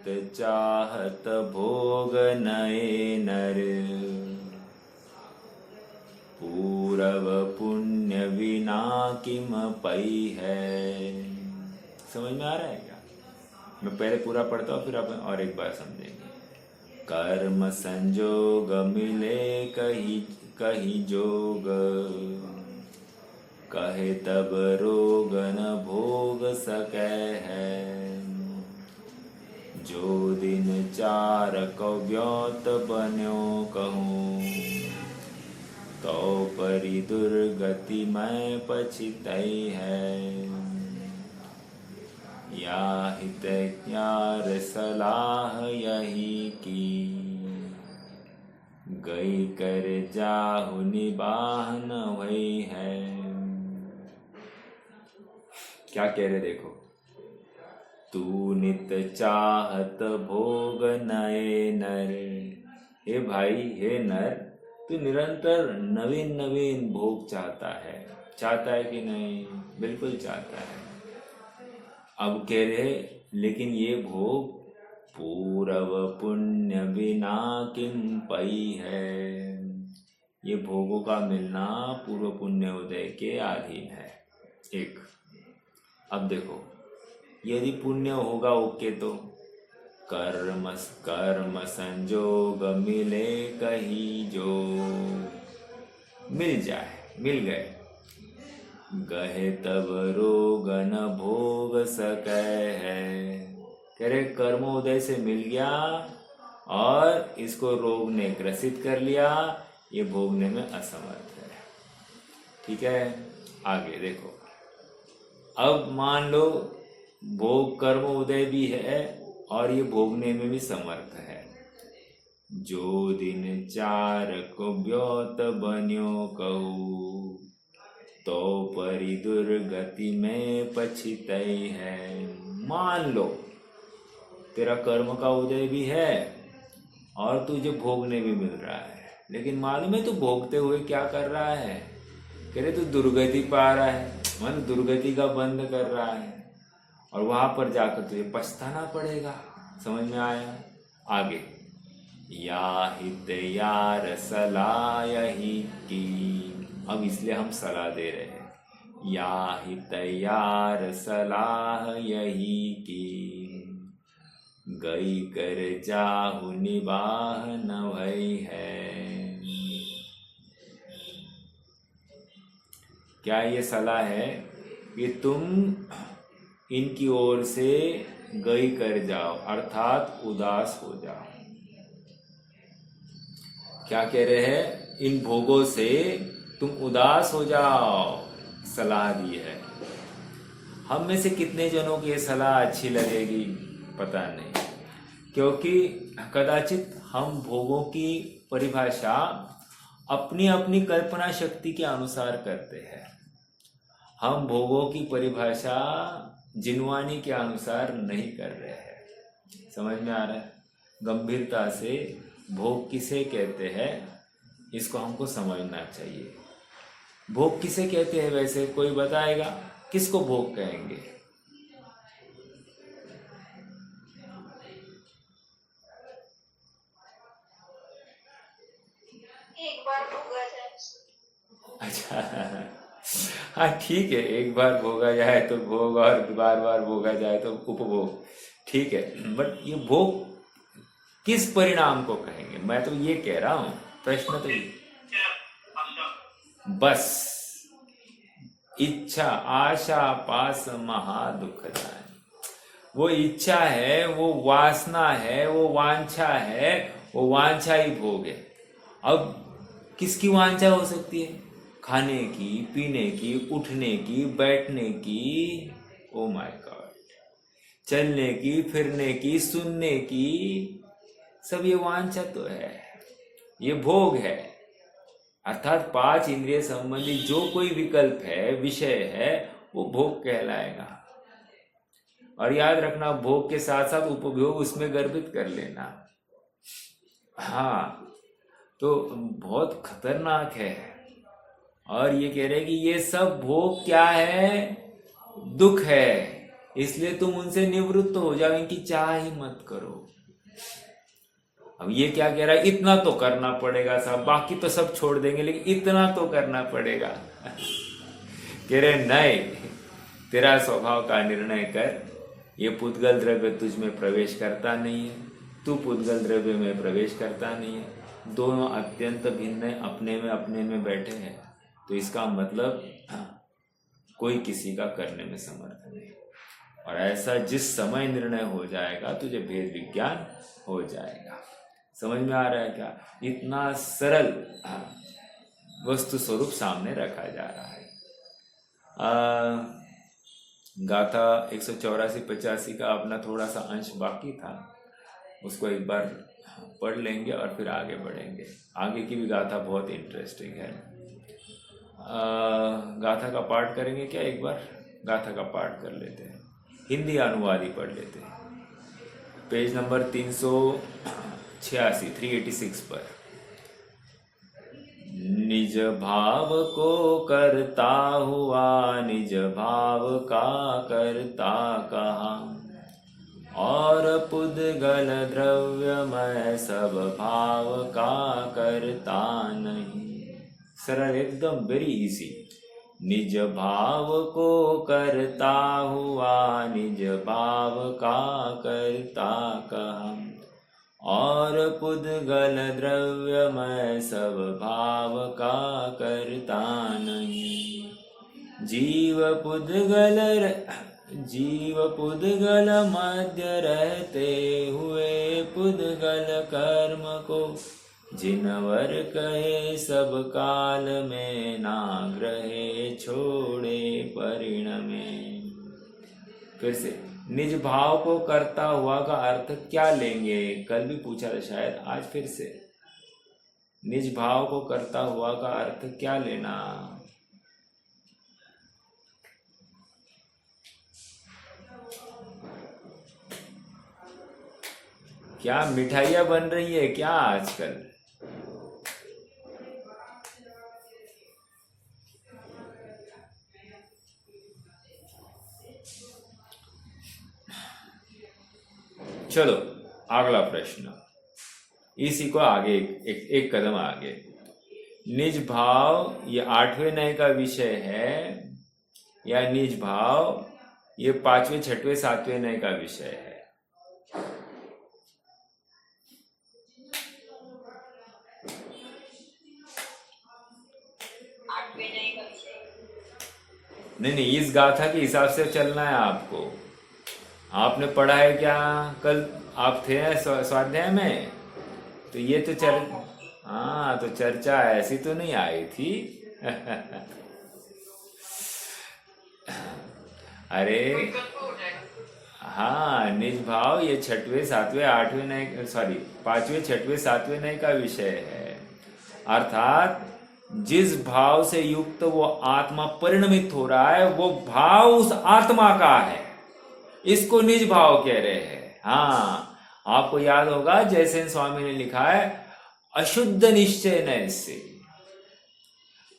हित चाहत भोग नए नर, पूरव पुण्य विना किम पई है। समझ में आ रहा है क्या? मैं पहले पूरा पढ़ता हूँ फिर अपन और एक बार समझेंगे। कर्म संजोग मिले कही कही जोग, कहे तब रोग न भोग सकै है। जो दिन चार को व्योत बन्यो कहूँ, तो परि दुर्गति मैं पछितई है। या हित यार सलाह यही की, गई कर जाहु निबाह न भई है। क्या कह रहे देखो, तू नित चाहत भोग नए नर। हे भाई, हे नर, तू निरंतर नवीन नवीन भोग चाहता है कि नहीं? बिल्कुल चाहता है। अब कह रहे लेकिन ये भोग पूरव पुण्य बिना किम पई है। ये भोगों का मिलना पूर्व पुण्य उदय के अधीन है। एक, अब देखो, यदि पुण्य होगा ओके तो कर्म संजोग मिले कहीं जो, मिल जाए, मिल गए, गहे तब रोग न भोग सकै है। कह रहे कर्मोदय से मिल गया और इसको रोग ने ग्रसित कर लिया, ये भोगने में असमर्थ है। ठीक है, आगे देखो। अब मान लो भोग कर्म उदय भी है और ये भोगने में भी समर्थ है। जो दिन चार को व्योत बन्यो कहूँ, तो परि दुर्गति में पछितई है। मान लो तेरा कर्म का उदय भी है और तुझे भोगने भी मिल रहा है, लेकिन मालूम है तू भोगते हुए क्या कर रहा है? कह रहे तू दुर्गति पा रहा है, मन दुर्गति का बंध कर रहा है और वहां पर जाकर तुझे पछताना पड़ेगा। समझ में आया? आगे, या हित यार सलाह यही की। अब इसलिए हम सलाह दे रहे हैं, या हित यार सलाह यही की, गई कर जाहु निबाह न भई है। क्या ये सलाह है कि तुम इनकी ओर से गई कर जाओ, अर्थात उदास हो जाओ। क्या कह रहे हैं? इन भोगों से तुम उदास हो जाओ, सलाह दी है। हम में से कितने जनों की ये सलाह अच्छी लगेगी पता नहीं, क्योंकि कदाचित हम भोगों की परिभाषा अपनी अपनी कल्पना शक्ति के अनुसार करते हैं। हम भोगों की परिभाषा जिनवानी के अनुसार नहीं कर रहे हैं। समझ में आ रहा है? गंभीरता से भोग किसे कहते हैं इसको हमको समझना चाहिए। भोग किसे कहते हैं वैसे कोई बताएगा? किसको भोग कहेंगे? एक बार भोगा जाए। अच्छा, हाँ ठीक है, एक बार भोगा जाए तो भोग और बार बार भोगा जाए तो उपभोग, ठीक है। बट ये भोग किस परिणाम को कहेंगे? मैं तो ये कह रहा हूं, प्रश्न तो ये, बस इच्छा आशा पास महा दुखदायी। वो इच्छा है, वो वासना है, वो वांछा है, वो वांछा ही भोग है। अब किसकी वांछा हो सकती है? खाने की, पीने की, उठने की, बैठने की, ओ माय गॉड, चलने की, फिरने की, सुनने की, सब ये वांछा तो है, ये भोग है। अर्थात पांच इंद्रिय संबंधी जो कोई विकल्प है, विषय है, वो भोग कहलाएगा। और याद रखना, भोग के साथ साथ उपभोग उसमें गर्भित कर लेना। हाँ, तो बहुत खतरनाक है। और ये कह रहे हैं कि ये सब भोग क्या है? दुख है। इसलिए तुम उनसे निवृत्त हो जाओ, इनकी चाह ही मत करो। अब ये क्या कह रहा है, इतना तो करना पड़ेगा साहब, बाकी तो सब छोड़ देंगे लेकिन इतना तो करना पड़ेगा। कह रहे नहीं, तेरा स्वभाव का निर्णय कर, ये पुद्गल द्रव्य तुझ में प्रवेश करता नहीं है, तू पुद्गल द्रव्य में प्रवेश करता नहीं है, दोनों अत्यंत भिन्न है, अपने में बैठे हैं। तो इसका मतलब कोई किसी का करने में समर्थ नहीं। और ऐसा जिस समय निर्णय हो जाएगा तुझे भेद विज्ञान हो जाएगा। समझ में आ रहा है क्या? इतना सरल वस्तु स्वरूप सामने रखा जा रहा है। गाथा 184-85 का अपना थोड़ा सा अंश बाकी था, उसको एक बार पढ़ लेंगे और फिर आगे बढ़ेंगे। आगे की भी गाथा बहुत इंटरेस्टिंग है। गाथा का पाठ करेंगे क्या? एक बार गाथा का पाठ कर लेते हैं, हिंदी अनुवाद ही पढ़ लेते हैं। पेज नंबर 386 पर। निज भाव को करता हुआ निज भाव का करता कहा, और पुद्गल द्रव्यमय सब भाव का करता नहीं। सरल, एकदम वेरी इजी। निज भाव को करता हुआ निज भाव का करता कहा, और पुद्गल द्रव्यमय सब भाव का करता नहीं। जीव पुद्गल मध्य रहते हुए पुद्गल कर्म को, जिनवर कहे सब काल में ना ग्रहे छोड़े परिणमे। फिर से, निज भाव को करता हुआ का अर्थ क्या लेंगे? कल भी पूछा था शायद, आज फिर से। निज भाव को करता हुआ का अर्थ क्या लेना? क्या मिठाइयाँ बन रही है क्या आजकल? चलो अगला प्रश्न, इसी को आगे एक कदम आगे। निज भाव ये 8वें नय का विषय है, या निज भाव ये 5वें 6वें 7वें नय का विषय है? नहीं, इस गाथा के हिसाब से चलना है आपको। आपने पढ़ा है क्या? कल आप थे स्वाध्याय में, तो ये तो हाँ, तो चर्चा ऐसी तो नहीं आई थी। अरे हाँ, निज भाव ये 6वें 7वें 8वें नय, 5वें 6वें 7वें नय का विषय है। अर्थात जिस भाव से युक्त वो आत्मा परिणमित हो रहा है, वो भाव उस आत्मा का है, इसको निज भाव कह रहे हैं। हाँ, आपको याद होगा जयसेन स्वामी ने लिखा है, अशुद्ध निश्चय नय से,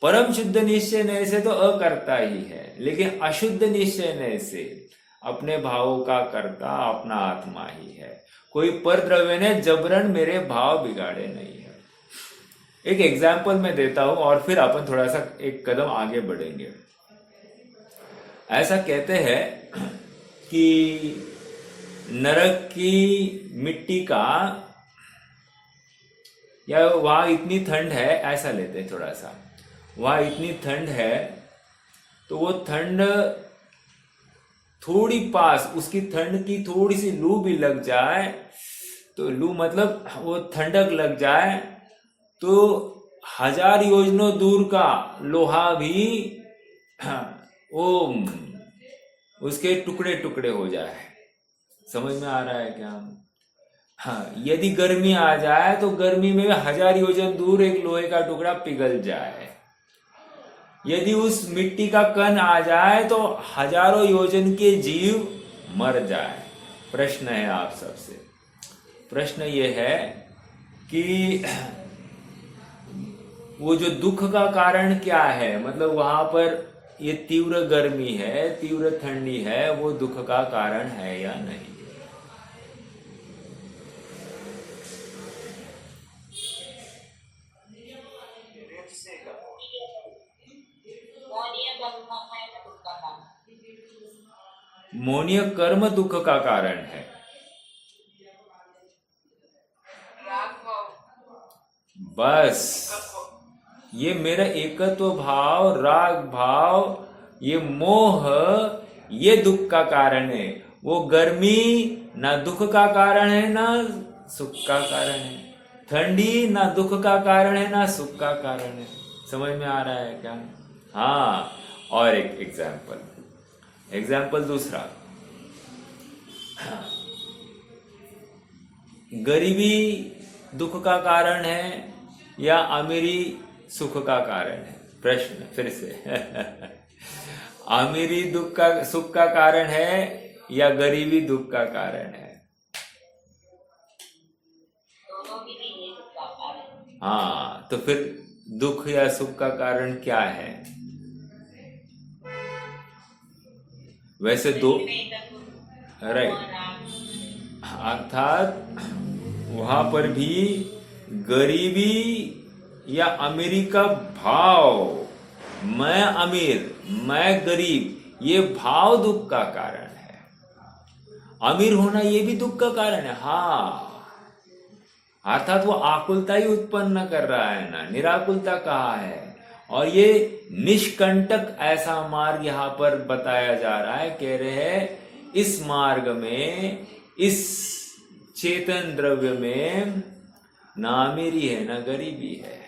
परम शुद्ध निश्चय नय से तो अकर्ता ही है, लेकिन अशुद्ध निश्चय नय से अपने भावों का कर्ता अपना आत्मा ही है। कोई पर द्रव्य ने जबरन मेरे भाव बिगाड़े नहीं है। एक एग्जाम्पल मैं देता हूं और फिर अपन थोड़ा सा एक कदम आगे बढ़ेंगे। ऐसा कहते हैं कि नरक की मिट्टी का, या वहां इतनी ठंड है, ऐसा लेते हैं थोड़ा सा, वहां इतनी ठंड है तो वो ठंड थोड़ी पास, उसकी ठंड की थोड़ी सी लू भी लग जाए, तो लू मतलब वो ठंडक लग जाए, तो 1000 योजनों दूर का लोहा भी वो उसके टुकड़े टुकड़े हो जाए। समझ में आ रहा है क्या? हाँ, यदि गर्मी आ जाए तो गर्मी में 1000 योजन दूर एक लोहे का टुकड़ा पिघल जाए। यदि उस मिट्टी का कण आ जाए तो हजारों योजन के जीव मर जाए। प्रश्न है आप सबसे, प्रश्न ये है कि वो जो दुख का कारण क्या है? मतलब वहां पर ये तीव्र गर्मी है, तीव्र ठंडी है, वो दुख का कारण है या नहीं? मोनीय कर्म दुख का कारण है। बस ये मेरा एकत्व भाव, राग भाव, ये मोह, ये दुख का कारण है। वो गर्मी ना दुख का कारण है ना सुख का कारण है, ठंडी ना दुख का कारण है ना सुख का कारण है। समझ में आ रहा है क्या? हाँ, और एक एग्जाम्पल दूसरा, गरीबी दुख का कारण है या अमीरी सुख का कारण है? प्रश्न फिर से अमीरी सुख का कारण है या गरीबी दुख का कारण है? हाँ, तो फिर दुख या सुख का कारण क्या है? वैसे दो, राइट, अर्थात वहां पर भी गरीबी या अमीरी का भाव, मैं अमीर मैं गरीब, ये भाव दुख का कारण है। अमीर होना ये भी दुख का कारण है। हाँ, अर्थात वो आकुलता ही उत्पन्न कर रहा है ना, निराकुलता कहाँ है? और ये निष्कंटक ऐसा मार्ग यहाँ पर बताया जा रहा है। कह रहे हैं इस मार्ग में, इस चेतन द्रव्य में ना अमीरी है ना गरीबी है।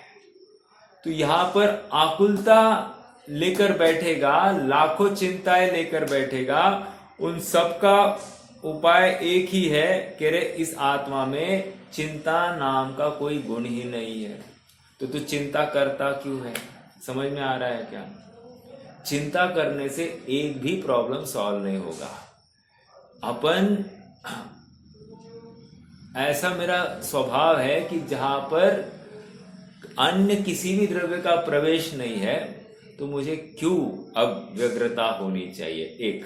तो यहाँ पर आकुलता लेकर बैठेगा, लाखों चिंताएं लेकर बैठेगा, उन सब का उपाय एक ही है। कह रहे इस आत्मा में चिंता नाम का कोई गुण ही नहीं है। तो तू चिंता करता क्यों है? समझ में आ रहा है क्या? चिंता करने से एक भी प्रॉब्लम सॉल्व नहीं होगा। अपन, ऐसा मेरा स्वभाव है कि जहां पर अन्य किसी भी द्रव्य का प्रवेश नहीं है तो मुझे क्यों अब व्यग्रता होनी चाहिए? एक,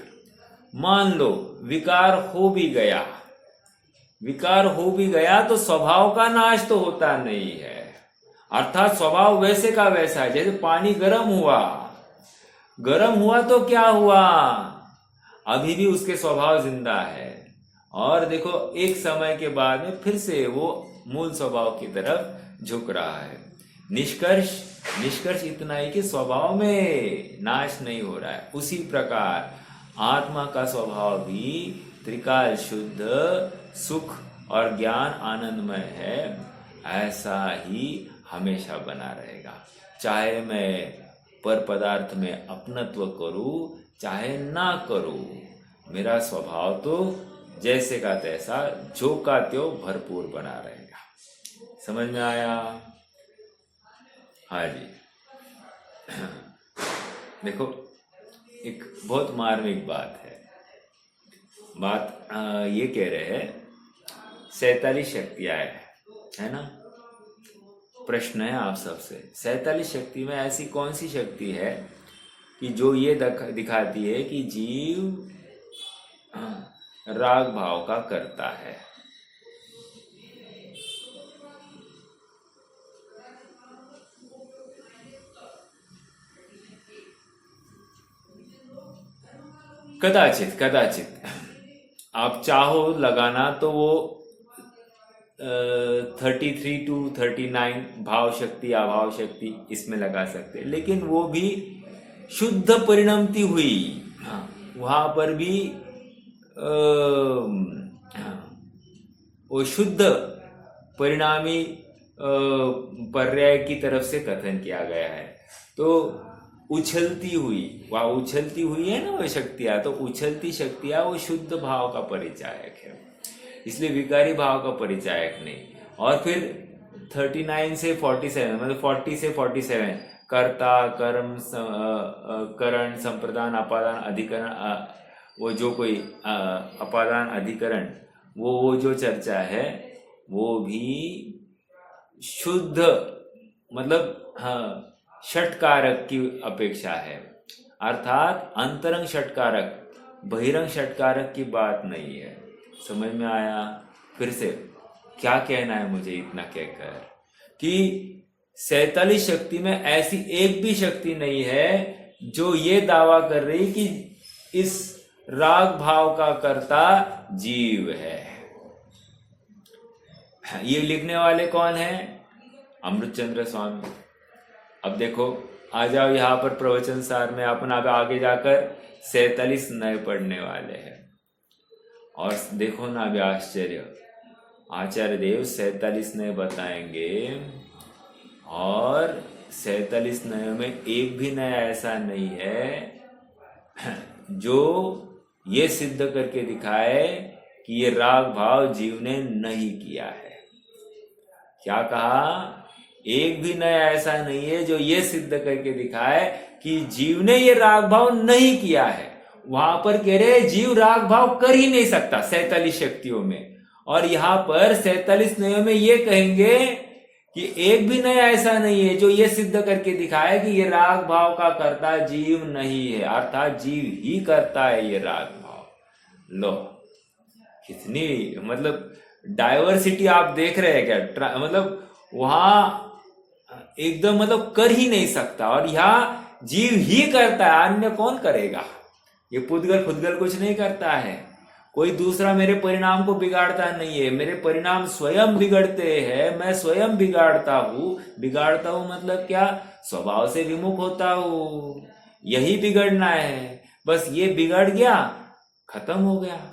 मान लो विकार हो भी गया तो स्वभाव का नाश तो होता नहीं है। अर्थात स्वभाव वैसे का वैसा है। जैसे पानी गर्म हुआ तो क्या हुआ, अभी भी उसके स्वभाव जिंदा है। और देखो एक समय के बाद में फिर से वो मूल स्वभाव की तरफ झुक रहा है। निष्कर्ष इतना ही कि स्वभाव में नाश नहीं हो रहा है। उसी प्रकार आत्मा का स्वभाव भी त्रिकाल शुद्ध, सुख और ज्ञान आनंदमय है। ऐसा ही हमेशा बना रहेगा। चाहे मैं पर पदार्थ में अपनत्व करूं चाहे ना करूं, मेरा स्वभाव तो जैसे का तैसा, जो का त्यों भरपूर बना रहेगा। समझ में आया? हाँ जी। देखो एक बहुत मार्मिक बात है। ये कह रहे हैं 47 शक्तियां है ना? प्रश्न है आप सबसे, 47 शक्ति में ऐसी कौन सी शक्ति है कि जो ये दिखाती है कि जीव राग भाव का करता है? कदाचित आप चाहो लगाना तो वो 33 to 39 भाव शक्ति अभाव शक्ति इसमें लगा सकते हैं, लेकिन वो भी शुद्ध परिणमती हुई। वहां पर भी वो शुद्ध परिणामी पर्याय की तरफ से कथन किया गया है। तो उछलती हुई, वह उछलती हुई है ना वो शक्तियां, तो उछलती शक्तियां वो शुद्ध भाव का परिचायक है, इसलिए विकारी भाव का परिचायक नहीं। और फिर 39 से 47, मतलब 40 से 47 कर्ता, कर्म, करण, संप्रदान, अपादान, अधिकरण, वो जो कोई अपादान अधिकरण, वो जो चर्चा है वो भी शुद्ध, मतलब हाँ षट कारक की अपेक्षा है। अर्थात अंतरंग षटकारक, बहिरंग षटकारक की बात नहीं है। समझ में आया? फिर से क्या कहना है मुझे इतना कहकर कि 47 शक्ति में ऐसी एक भी शक्ति नहीं है जो ये दावा कर रही कि इस राग भाव का कर्ता जीव है। ये लिखने वाले कौन है? अमृतचंद्र स्वामी। अब देखो, आ जाओ यहां पर प्रवचन सार में, अपन अब आगे जाकर 47 नए पढ़ने वाले हैं। और देखो ना अभी आश्चर्य, आचार्य देव 47 नए बताएंगे और 47 नयों में एक भी नया ऐसा नहीं है जो ये सिद्ध करके दिखाए कि ये राग भाव जीव ने नहीं किया है। क्या कहा? एक भी नया ऐसा नहीं है जो ये सिद्ध करके दिखाए कि जीव ने ये राग भाव नहीं किया है। वहां पर कह रहे जीव राग भाव कर ही नहीं सकता 47 शक्तियों में, और यहां पर 47 नयों में ये कहेंगे कि एक भी नया ऐसा नहीं है जो ये सिद्ध करके दिखाए कि ये राग भाव का कर्ता जीव नहीं है, अर्थात जीव ही करता है ये राग भाव। लो, कितनी मतलब डाइवर्सिटी आप देख रहे हैं क्या? मतलब वहां एकदम मतलब कर ही नहीं सकता, और यहां जीव ही करता है, अन्य कौन करेगा? ये पुद्गल फुद्गल कुछ नहीं करता है, कोई दूसरा मेरे परिणाम को बिगाड़ता नहीं है, मेरे परिणाम स्वयं बिगड़ते हैं, मैं स्वयं बिगाड़ता हूं। बिगाड़ता हूं मतलब क्या? स्वभाव से विमुख होता हूं, यही बिगड़ना है। बस ये बिगड़ गया, खत्म हो गया,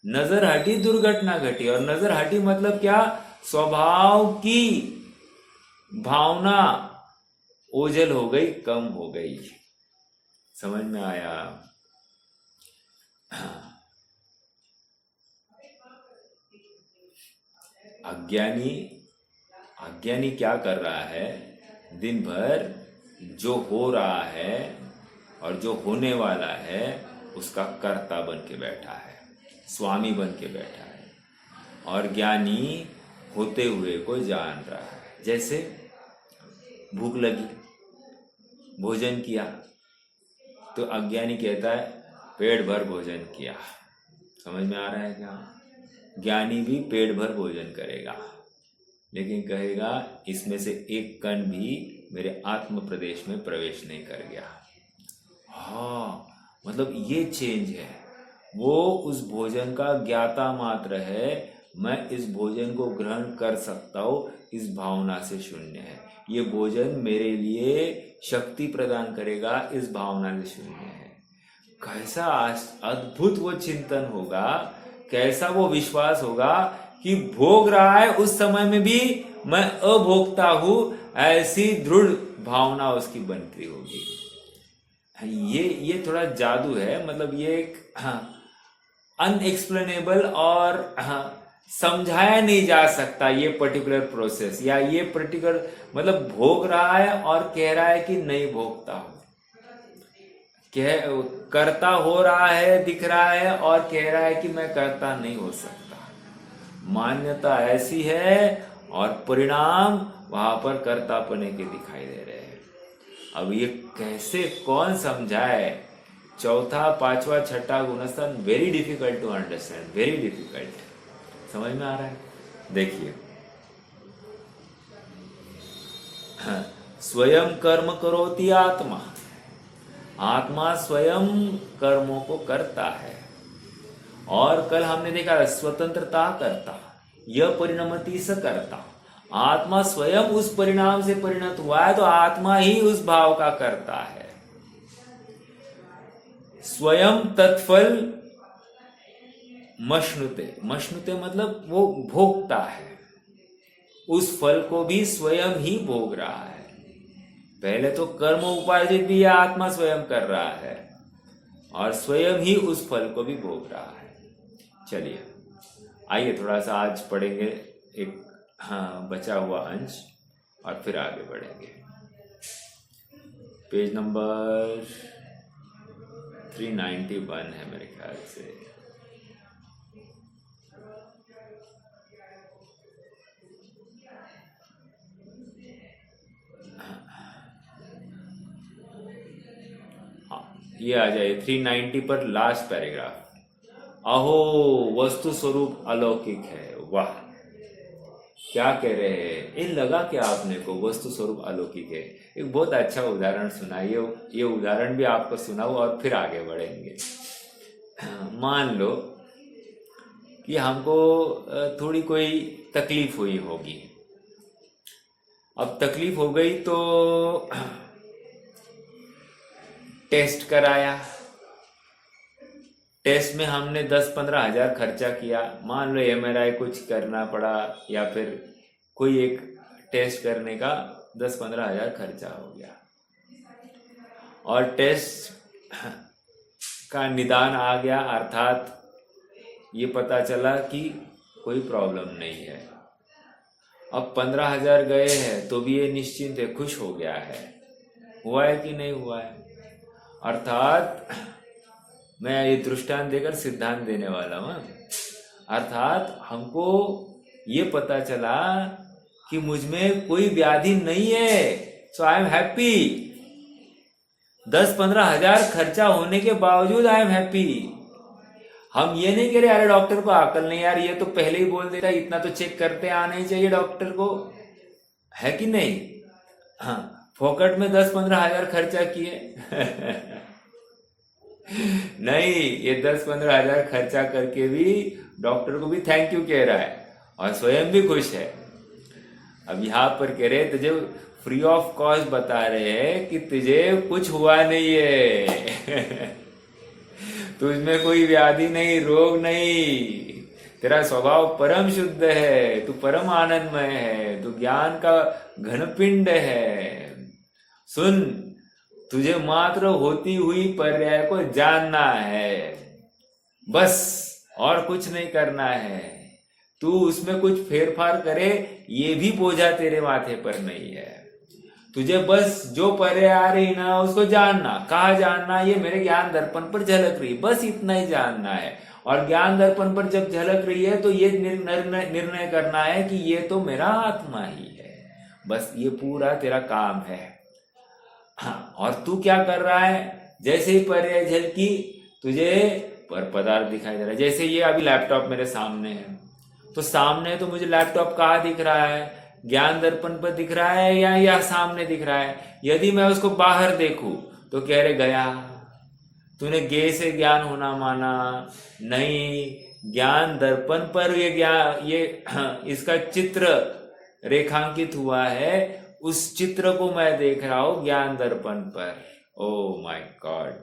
नजर हटी दुर्घटना घटी। और नजर हटी मतलब क्या? स्वभाव की भावना ओझल हो गई, कम हो गई। समझ में आया? अज्ञानी क्या कर रहा है? दिन भर जो हो रहा है और जो होने वाला है उसका कर्ता बन के बैठा है, स्वामी बन के बैठा है, और ज्ञानी होते हुए को जान रहा है। जैसे भूख लगी, भोजन किया, तो अज्ञानी कहता है पेट भर भोजन किया। समझ में आ रहा है क्या? ज्ञानी भी पेट भर भोजन करेगा, लेकिन कहेगा इसमें से एक कण भी मेरे आत्म प्रदेश में प्रवेश नहीं कर गया। हाँ, मतलब ये चेंज है। वो उस भोजन का ज्ञाता मात्र है, मैं इस भोजन को ग्रहण कर सकता हूँ, इस भावना से शून्य है। ये भोजन मेरे लिए शक्ति प्रदान करेगा, इस भावना से शून्य है। कैसा अद्भुत वो चिंतन होगा, कैसा वो विश्वास होगा कि भोग रहा है उस समय में भी मैं अभोक्ता हूं, ऐसी दृढ़ भावना उसकी बनती होगी। ये थोड़ा जादू है, मतलब ये एक अनएक्सप्लेनेबल और समझाया नहीं जा सकता ये पर्टिकुलर प्रोसेस, या ये पर्टिकुलर मतलब भोग रहा है और कह रहा है कि नहीं भोगता हूं, करता हो रहा है, दिख रहा है, और कह रहा है कि मैं करता नहीं हो सकता। मान्यता ऐसी है और परिणाम वहां पर कर्तापने के दिखाई दे रहे हैं। अब ये कैसे कौन समझाए? चौथा, पांचवा, छठा गुणस्थान very difficult to understand, very difficult. समझ में आ रहा है? देखिए, स्वयं कर्म करोति आत्मा, आत्मा स्वयं कर्मों को करता है। और कल हमने देखा स्वतंत्रता करता, यह परिणमति स करता। आत्मा स्वयं उस परिणाम से परिणत हुआ है, तो आत्मा ही उस भाव का करता है। स्वयं तत्फल मश्नुते, मश्नुते मतलब वो भोगता है, उस फल को भी स्वयं ही भोग रहा है। पहले तो कर्म उपार्जित भी यह आत्मा स्वयं कर रहा है, और स्वयं ही उस फल को भी भोग रहा है। चलिए, आइए थोड़ा सा आज पढ़ेंगे एक बचा हुआ अंश, और फिर आगे बढ़ेंगे। पेज नंबर 391 है मेरे ख्याल से। हाँ, ये आ जाए 390 पर लास्ट पैराग्राफ। अहो वस्तु स्वरूप अलौकिक है। वाह, क्या कह रहे हैं, ये लगा क्या आपने को वस्तु स्वरूप अलौकिक है। एक बहुत अच्छा उदाहरण सुनाइए, ये उदाहरण भी आपको सुनाऊं और फिर आगे बढ़ेंगे। मान लो कि हमको थोड़ी कोई तकलीफ हुई होगी। अब तकलीफ हो गई तो टेस्ट कराया, टेस्ट में हमने 10-15 हजार खर्चा किया। मान लो MRI कुछ करना पड़ा या फिर कोई एक टेस्ट करने का 10-15 हजार खर्चा हो गया, और टेस्ट का निदान आ गया, अर्थात ये पता चला कि कोई प्रॉब्लम नहीं है। अब 15,000 गए हैं तो भी ये निश्चिंत है, खुश हो गया है। हुआ है कि नहीं हुआ है? अर्थात मैं ये दृष्टांत देकर सिद्धांत देने वाला हूँ। अर्थात हमको ये पता चला कि मुझ में कोई व्याधि नहीं है, सो आई एम हैप्पी। 10-15 हजार खर्चा होने के बावजूद आई एम हैप्पी। हम ये नहीं कह रहे अरे डॉक्टर को अकल नहीं यार, ये तो पहले ही बोल देता, इतना तो चेक करते आना ही चाहिए डॉक्टर को, है कि नहीं? हाँ, फोकट में 10-15 हजार खर्चा किए नहीं, ये 10-15 हजार खर्चा करके भी डॉक्टर को भी थैंक यू कह रहा है और स्वयं भी खुश है। अब यहाँ पर कह रहे तुझे फ्री ऑफ कॉस्ट बता रहे हैं कि तुझे कुछ हुआ नहीं है तुझमें कोई व्याधि नहीं, रोग नहीं, तेरा स्वभाव परम शुद्ध है, तू परम आनंदमय है, तू ज्ञान का घनपिंड है। सुन, तुझे मात्र होती हुई पर्याय को जानना है, बस, और कुछ नहीं करना है। तू उसमें कुछ फेरफार करे ये भी बोझा तेरे माथे पर नहीं है। तुझे बस जो पर्याय आ रही ना उसको जानना। कहाँ जानना? ये मेरे ज्ञान दर्पण पर झलक रही, बस इतना ही जानना है। और ज्ञान दर्पण पर जब झलक रही है तो ये निर्णय करना है कि ये तो मेरा आत्मा ही है। बस ये पूरा तेरा काम है। हाँ, और तू क्या कर रहा है? जैसे ही पर्याय झलकी तुझे पर पदार्थ दिखाई दे रहा है। जैसे ये अभी लैपटॉप मेरे सामने है, तो सामने तो मुझे लैपटॉप कहाँ दिख रहा है? ज्ञान दर्पण पर दिख रहा है या सामने दिख रहा है? यदि मैं उसको बाहर देखूं तो कह रहे गया, तूने गे से ज्ञान होना माना नहीं। ज्ञान दर्पण पर ये इसका चित्र रेखांकित हुआ है, उस चित्र को मैं देख रहा हूं ज्ञान दर्पण पर। ओ माय गॉड,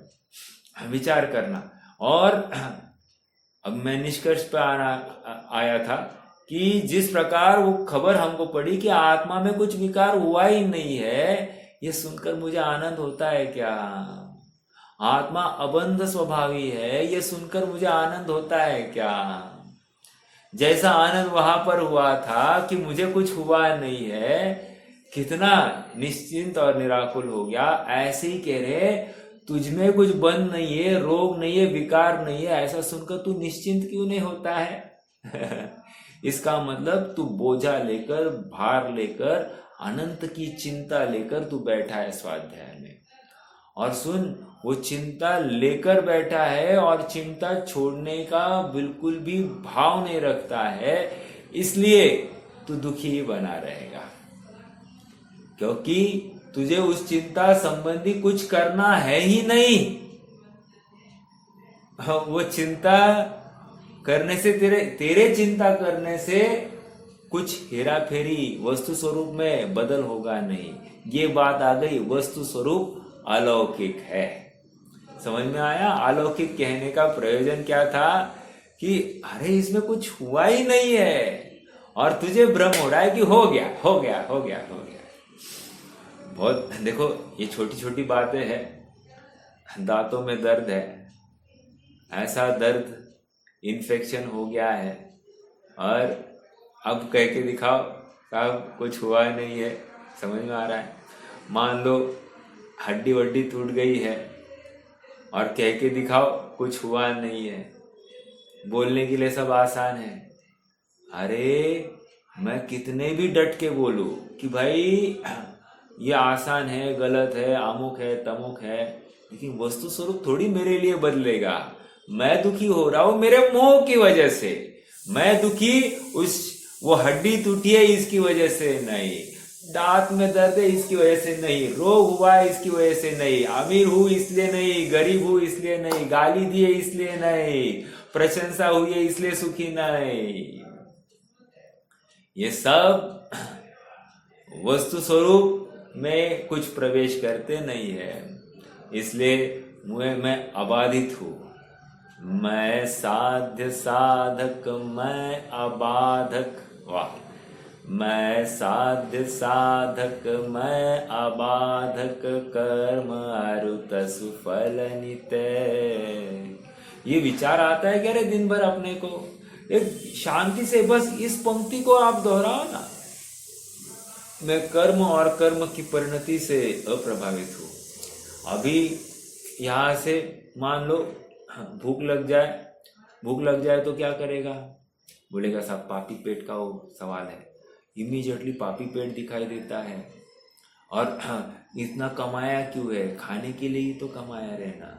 विचार करना। और अब मैं निष्कर्ष पे आया था कि जिस प्रकार वो खबर हमको पड़ी कि आत्मा में कुछ विकार हुआ ही नहीं है, ये सुनकर मुझे आनंद होता है क्या? आत्मा अबंध स्वभावी है, ये सुनकर मुझे आनंद होता है क्या? जैसा आनंद वहां पर हुआ था कि मुझे कुछ हुआ नहीं है, कितना निश्चिंत और निराकुल हो गया। ऐसे ही कह रहे तुझमें कुछ बंध नहीं है, रोग नहीं है, विकार नहीं है, ऐसा सुनकर तू निश्चिंत क्यों नहीं होता है? इसका मतलब तू बोझा लेकर, भार लेकर, अनंत की चिंता लेकर तू बैठा है स्वाध्याय में। और सुन, वो चिंता लेकर बैठा है और चिंता छोड़ने का बिल्कुल भी भाव नहीं रखता है, इसलिए तू दुखी ही बना रहेगा, क्योंकि तुझे उस चिंता संबंधी कुछ करना है ही नहीं। वो चिंता करने से तेरे चिंता करने से कुछ हेरा फेरी वस्तु स्वरूप में बदल होगा नहीं। ये बात आ गई, वस्तु स्वरूप अलौकिक है। समझ में आया? अलौकिक कहने का प्रयोजन क्या था कि अरे इसमें कुछ हुआ ही नहीं है और तुझे भ्रम हो रहा है कि हो गया हो गया हो गया हो गया। बहुत देखो, ये छोटी छोटी बातें हैं। दांतों में दर्द है, ऐसा दर्द इन्फेक्शन हो गया है, और अब कह के दिखाओ साहब कुछ हुआ नहीं है। समझ में आ रहा है? मान लो हड्डी वड्डी टूट गई है और कह के दिखाओ कुछ हुआ नहीं है। बोलने के लिए सब आसान है। अरे मैं कितने भी डट के बोलूं कि भाई ये आसान है, गलत है, अमुक है, तमुक है, लेकिन वस्तु स्वरूप थोड़ी मेरे लिए बदलेगा। मैं दुखी हो रहा हूं मेरे मोह की वजह से, मैं दुखी वो हड्डी टूटी है इसकी वजह से नहीं, दांत में दर्द है इसकी वजह से नहीं, रोग हुआ है इसकी वजह से नहीं, अमीर हूं इसलिए नहीं, गरीब हूं इसलिए नहीं, गाली दिए इसलिए नहीं, प्रशंसा हुई है इसलिए सुखी नहीं। ये सब वस्तु स्वरूप में कुछ प्रवेश करते नहीं है, इसलिए मैं अबाधित हूं। मैं साध्य साधक मैं अबाधक, वाह। मैं साध्य साधक मैं अबाधक, कर्म अरुत सुफल नित्य। ये विचार आता है क्या रे दिन भर अपने को? एक शांति से बस इस पंक्ति को आप दोहराओ ना, मैं कर्म और कर्म की परिणति से अप्रभावित हूं। अभी यहां से मान लो भूख लग जाए तो क्या करेगा? बोलेगा साहब पापी पेट का वो सवाल है, इमीडिएटली पापी पेट दिखाई देता है। और इतना कमाया क्यों है? खाने के लिए ही तो कमाया रहना,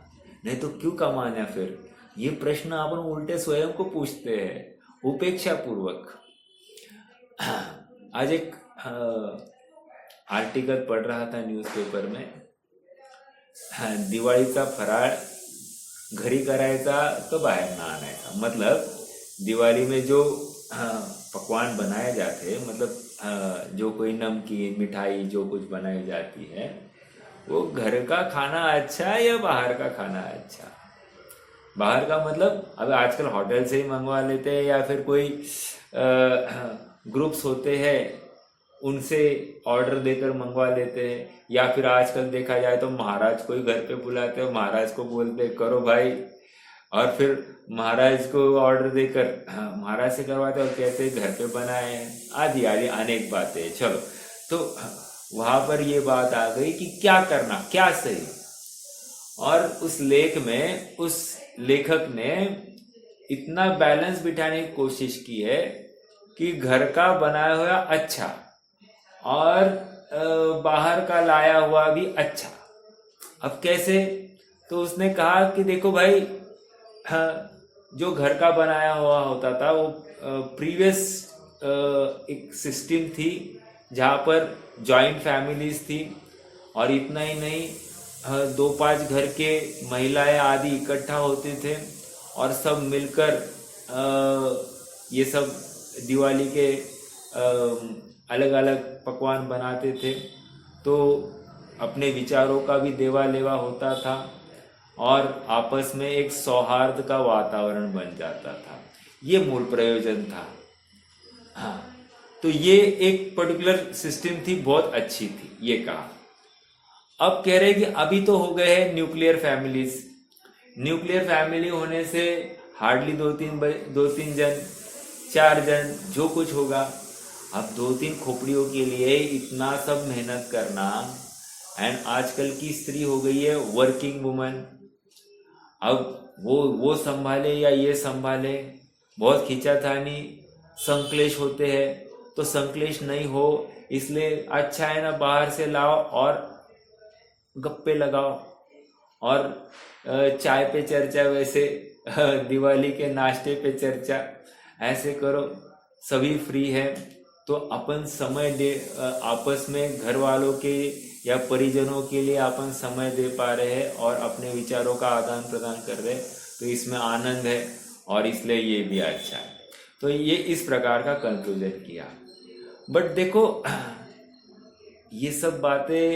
नहीं तो क्यों कमाना फिर? ये प्रश्न अपन उल्टे स्वयं को पूछते हैं उपेक्षा पूर्वक। आज एक आर्टिकल पढ़ रहा था न्यूज़पेपर में, दिवाळीचा फराळ घरी करायचा तो बाहेर ना आणायचा। मतलब दिवाली में जो पकवान बनाए जाते हैं, मतलब जो कोई नमकीन मिठाई जो कुछ बनाई जाती है, वो घर का खाना अच्छा है या बाहर का खाना अच्छा? बाहर का मतलब अब आजकल होटल से ही मंगवा लेते हैं, या फिर कोई ग्रुप्स होते हैं उनसे ऑर्डर देकर मंगवा लेते हैं, या फिर आजकल देखा जाए तो महाराज को ही घर पे बुलाते हैं, महाराज को बोलते करो भाई, और फिर महाराज को ऑर्डर देकर महाराज से करवाते और कहते हैं घर पे बनाए हैं, आदि आदि अनेक बातें। चलो, तो वहां पर ये बात आ गई कि क्या करना, क्या सही। और उस लेख में उस लेखक ने इतना बैलेंस बिठाने की कोशिश की है कि घर का बनाया हुआ अच्छा और बाहर का लाया हुआ भी अच्छा। अब कैसे? तो उसने कहा कि देखो भाई, जो घर का बनाया हुआ होता था वो प्रीवियस एक सिस्टम थी जहाँ पर जॉइंट फैमिलीज थी, और इतना ही नहीं 2-5 घर के महिलाएं आदि इकट्ठा होते थे और सब मिलकर ये सब दिवाली के अलग अलग पकवान बनाते थे। तो अपने विचारों का भी देवा लेवा होता था और आपस में एक सौहार्द का वातावरण बन जाता था। ये मूल प्रयोजन था। हाँ, तो ये एक पर्टिकुलर सिस्टम थी, बहुत अच्छी थी, ये कहा। अब कह रहे कि अभी तो हो गए हैं न्यूक्लियर फैमिलीज। न्यूक्लियर फैमिली होने से हार्डली 2-3 जन, 4 जन, जो कुछ होगा। अब 2-3 खोपड़ियों के लिए इतना सब मेहनत करना, एंड आजकल की स्त्री हो गई है वर्किंग वुमन। अब वो संभाले या ये संभाले, बहुत खींचातानी संक्लेश होते हैं। तो संक्लेश नहीं हो इसलिए अच्छा है ना, बाहर से लाओ और गप्पे लगाओ और चाय पे चर्चा, वैसे दिवाली के नाश्ते पे चर्चा, ऐसे करो, सभी फ्री है तो अपन समय दे, आपस में घर वालों के या परिजनों के लिए अपन समय दे पा रहे हैं और अपने विचारों का आदान प्रदान कर रहे हैं, तो इसमें आनंद है और इसलिए ये भी अच्छा है। तो ये इस प्रकार का कंक्लूजन किया। बट देखो, ये सब बातें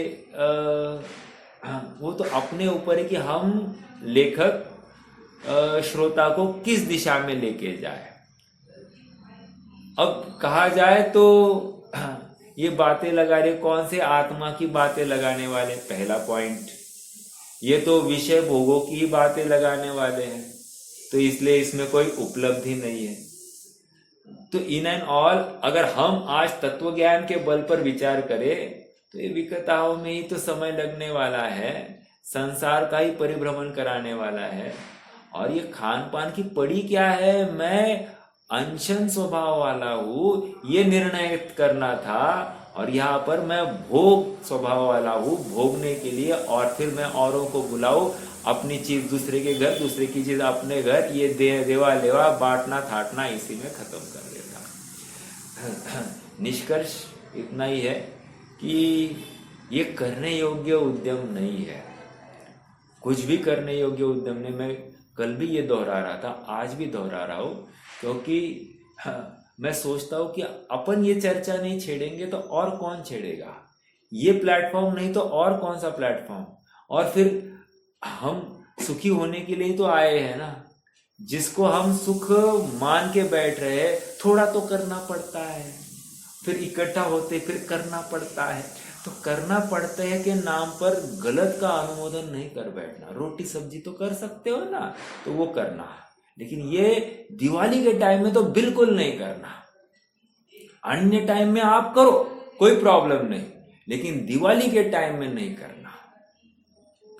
वो तो अपने ऊपर है कि हम लेखक श्रोता को किस दिशा में लेके जाए। अब कहा जाए तो ये बातें लगा रहे, कौन से आत्मा की बातें लगाने वाले? पहला पॉइंट, ये तो विषय भोगों की बातें लगाने वाले हैं, तो इसलिए इसमें कोई उपलब्धि नहीं है। तो इन एंड ऑल अगर हम आज तत्व ज्ञान के बल पर विचार करें तो ये विकताओं में ही तो समय लगने वाला है, संसार का ही परिभ्रमण कराने वाला है। और ये खान पान की पड़ी क्या है, मैं अनशन स्वभाव वाला हूँ, ये निर्णय करना था। और यहाँ पर मैं भोग स्वभाव वाला हूँ, भोगने के लिए, और फिर मैं औरों को बुलाऊं, अपनी चीज दूसरे के घर, दूसरे की चीज अपने घर, ये देवा लेवा बांटना थाटना इसी में खत्म कर देता। निष्कर्ष इतना ही है कि ये करने योग्य उद्यम नहीं है, कुछ भी करने योग्य उद्यम नहीं। मैं कल भी ये दोहरा रहा था, आज भी दोहरा रहा हूँ, क्योंकि मैं सोचता हूँ कि अपन ये चर्चा नहीं छेड़ेंगे तो और कौन छेड़ेगा, ये प्लेटफॉर्म नहीं तो और कौन सा प्लेटफॉर्म। और फिर हम सुखी होने के लिए तो आए हैं ना, जिसको हम सुख मान के बैठ रहे हैं, थोड़ा तो करना पड़ता है, फिर इकट्ठा होते फिर करना पड़ता है। तो करना पड़ता है के नाम पर गलत का अनुमोदन नहीं कर बैठना। रोटी सब्जी तो कर सकते हो ना, तो वो करना, लेकिन ये दिवाली के टाइम में तो बिल्कुल नहीं करना। अन्य टाइम में आप करो, कोई प्रॉब्लम नहीं, लेकिन दिवाली के टाइम में नहीं करना,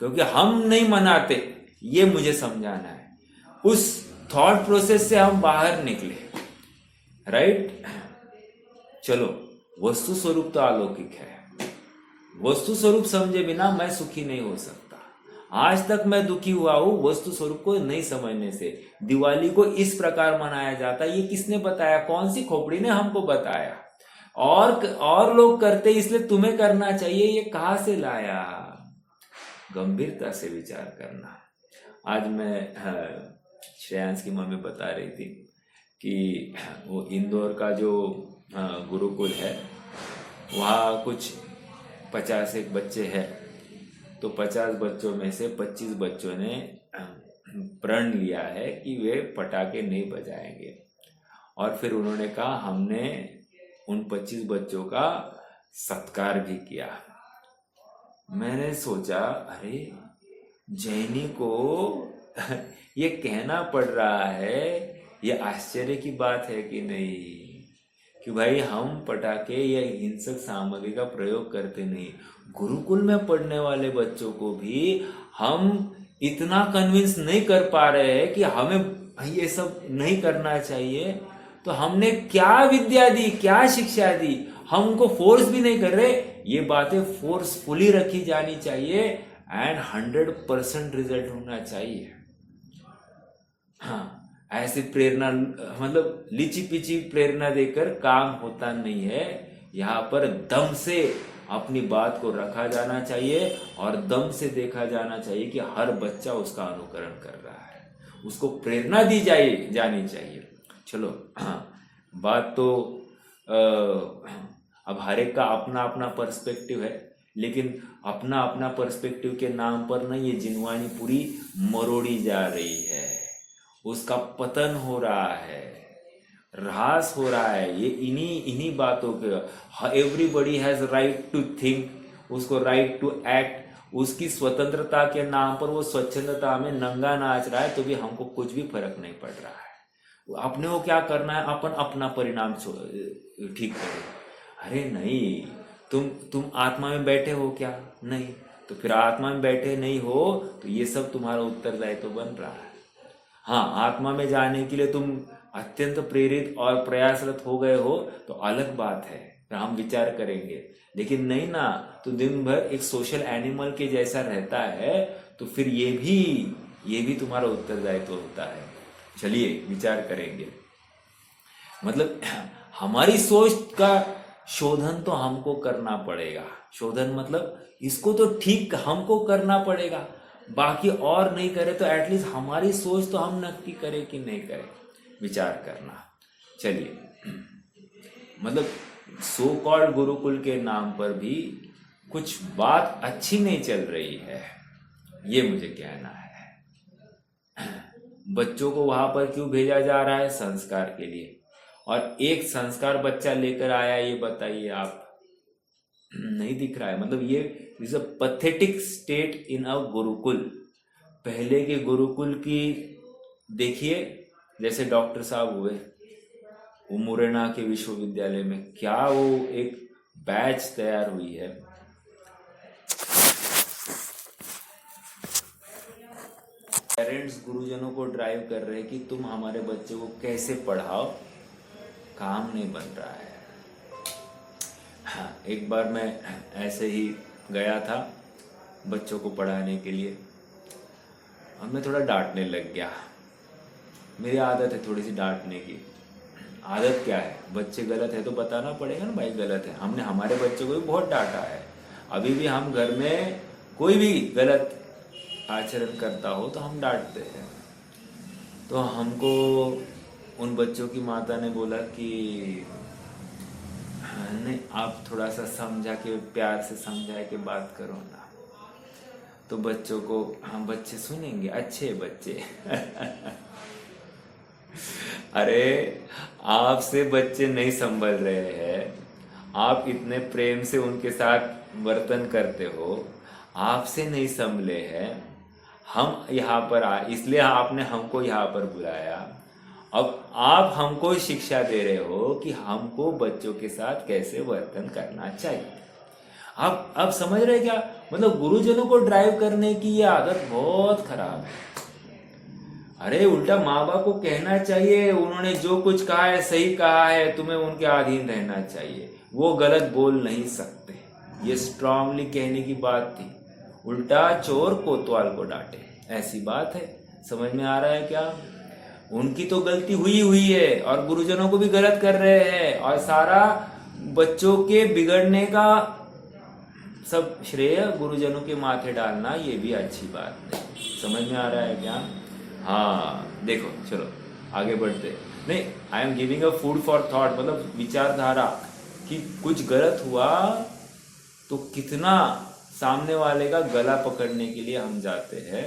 क्योंकि हम नहीं मनाते, ये मुझे समझाना है। उस थॉट प्रोसेस से हम बाहर निकले, राइट। चलो, वस्तु स्वरूप तो अलौकिक है, वस्तु स्वरूप समझे बिना मैं सुखी नहीं हो सकता। आज तक मैं दुखी हुआ हूं वस्तु स्वरूप को नहीं समझने से। दिवाली को इस प्रकार मनाया जाता है, ये किसने बताया, कौन सी खोपड़ी ने हमको बताया? और लोग करते इसलिए तुम्हें करना चाहिए, ये कहां से लाया? गंभीरता से विचार करना। आज मैं श्रेयांश की मम्मी बता रही थी कि वो इंदौर का जो गुरुकुल है, वहाँ कुछ 50 बच्चे हैं, तो 50 बच्चों में से 25 बच्चों ने प्रण लिया है कि वे पटाखे नहीं बजाएंगे। और फिर उन्होंने कहा हमने उन 25 बच्चों का सत्कार भी किया। मैंने सोचा अरे जैनी को ये कहना पड़ रहा है, ये आश्चर्य की बात है कि नहीं, कि भाई हम पटाखे या हिंसक सामग्री का प्रयोग करते नहीं। गुरुकुल में पढ़ने वाले बच्चों को भी हम इतना कन्विंस नहीं कर पा रहे हैं कि हमें ये सब नहीं करना चाहिए, तो हमने क्या विद्या दी, क्या शिक्षा दी? हम उनको फोर्स भी नहीं कर रहे। ये बातें फोर्सफुली रखी जानी चाहिए एंड 100% रिजल्ट होना चाहिए। हाँ, ऐसे प्रेरणा मतलब लीची पीची प्रेरणा देकर काम होता नहीं है। यहाँ पर दम से अपनी बात को रखा जाना चाहिए और दम से देखा जाना चाहिए कि हर बच्चा उसका अनुकरण कर रहा है, उसको प्रेरणा दी जानी चाहिए। चलो, बात तो अब हर एक का अपना अपना पर्सपेक्टिव है, लेकिन अपना अपना पर्सपेक्टिव के नाम पर ना ये जिनवानी पूरी मरोड़ी जा रही है, उसका पतन हो रहा है, ह्रास हो रहा है। ये इन्हीं बातों के, everybody has right to think, उसको राइट टू एक्ट, उसकी स्वतंत्रता के नाम पर वो स्वच्छंदता में नंगा नाच रहा है, तो भी हमको कुछ भी फर्क नहीं पड़ रहा है। अपने को क्या करना है, अपन अपना परिणाम ठीक करें। अरे नहीं, तुम आत्मा में बैठे हो क्या? नहीं, तो फिर आत्मा में बैठे नहीं हो तो ये सब तुम्हारा उत्तरदायित्व बन रहा है। हाँ, आत्मा में जाने के लिए तुम अत्यंत प्रेरित और प्रयासरत हो गए हो तो अलग बात है, फिर हम विचार करेंगे। लेकिन नहीं ना, तो दिन भर एक सोशल एनिमल के जैसा रहता है, तो फिर ये भी तुम्हारा उत्तरदायित्व होता है। चलिए विचार करेंगे। मतलब हमारी सोच का शोधन तो हमको करना पड़ेगा। शोधन मतलब इसको तो ठीक हमको करना पड़ेगा, बाकी और नहीं करे तो एटलीस्ट हमारी सोच तो हम नक्की करें कि नहीं करें, विचार करना। चलिए, मतलब सो कॉल्ड गुरुकुल के नाम पर भी कुछ बात अच्छी नहीं चल रही है, ये मुझे कहना है। बच्चों को वहां पर क्यों भेजा जा रहा है? संस्कार के लिए। और एक संस्कार बच्चा लेकर आया, ये बताइए आप? नहीं दिख रहा है। मतलब ये is a pathetic state in a gurukul. पहले के गुरुकुल की देखिए, जैसे डॉक्टर साहब हुए वो मुरैना के विश्वविद्यालय में, क्या वो एक बैच तैयार हुई है। पेरेंट्स गुरुजनों को ड्राइव कर रहे हैं कि तुम हमारे बच्चे को कैसे पढ़ाओ, काम नहीं बन रहा है। हाँ, एक बार मैं ऐसे ही गया था बच्चों को पढ़ाने के लिए और मैं थोड़ा डांटने लग गया। मेरी आदत है थोड़ी सी डांटने की। आदत क्या है, बच्चे गलत है तो बताना पड़ेगा ना भाई गलत है। हमने हमारे बच्चों को भी बहुत डांटा है। अभी भी हम घर में कोई भी गलत आचरण करता हो तो हम डांटते हैं। तो हमको उन बच्चों की माता ने बोला कि हाँ, नहीं आप थोड़ा सा समझा के प्यार से समझा के बात करो ना। तो बच्चों को, हम बच्चे सुनेंगे, अच्छे बच्चे अरे आपसे बच्चे नहीं संभल रहे हैं, आप इतने प्रेम से उनके साथ वर्तन करते हो, आपसे नहीं संभले हैं। हम यहाँ पर इसलिए आपने हमको यहाँ पर बुलाया। अब आप हमको शिक्षा दे रहे हो कि हमको बच्चों के साथ कैसे वर्तन करना चाहिए। अब समझ रहे क्या, मतलब गुरुजनों को ड्राइव करने की ये आदत बहुत खराब है। अरे उल्टा माँ बाप को कहना चाहिए, उन्होंने जो कुछ कहा है सही कहा है, तुम्हें उनके अधीन रहना चाहिए, वो गलत बोल नहीं सकते। ये स्ट्रांगली कहने की बात थी। उल्टा चोर कोतवाल को डांटे, ऐसी बात है। समझ में आ रहा है क्या? उनकी तो गलती हुई है और गुरुजनों को भी गलत कर रहे हैं, और सारा बच्चों के बिगड़ने का सब श्रेय गुरुजनों के माथे डालना, ये भी अच्छी बात नहीं। समझ में आ रहा है क्या? हाँ देखो, चलो आगे बढ़ते। नहीं, I am giving a food for thought, मतलब विचारधारा कि कुछ गलत हुआ तो कितना सामने वाले का गला पकड़ने के लिए हम जाते हैं।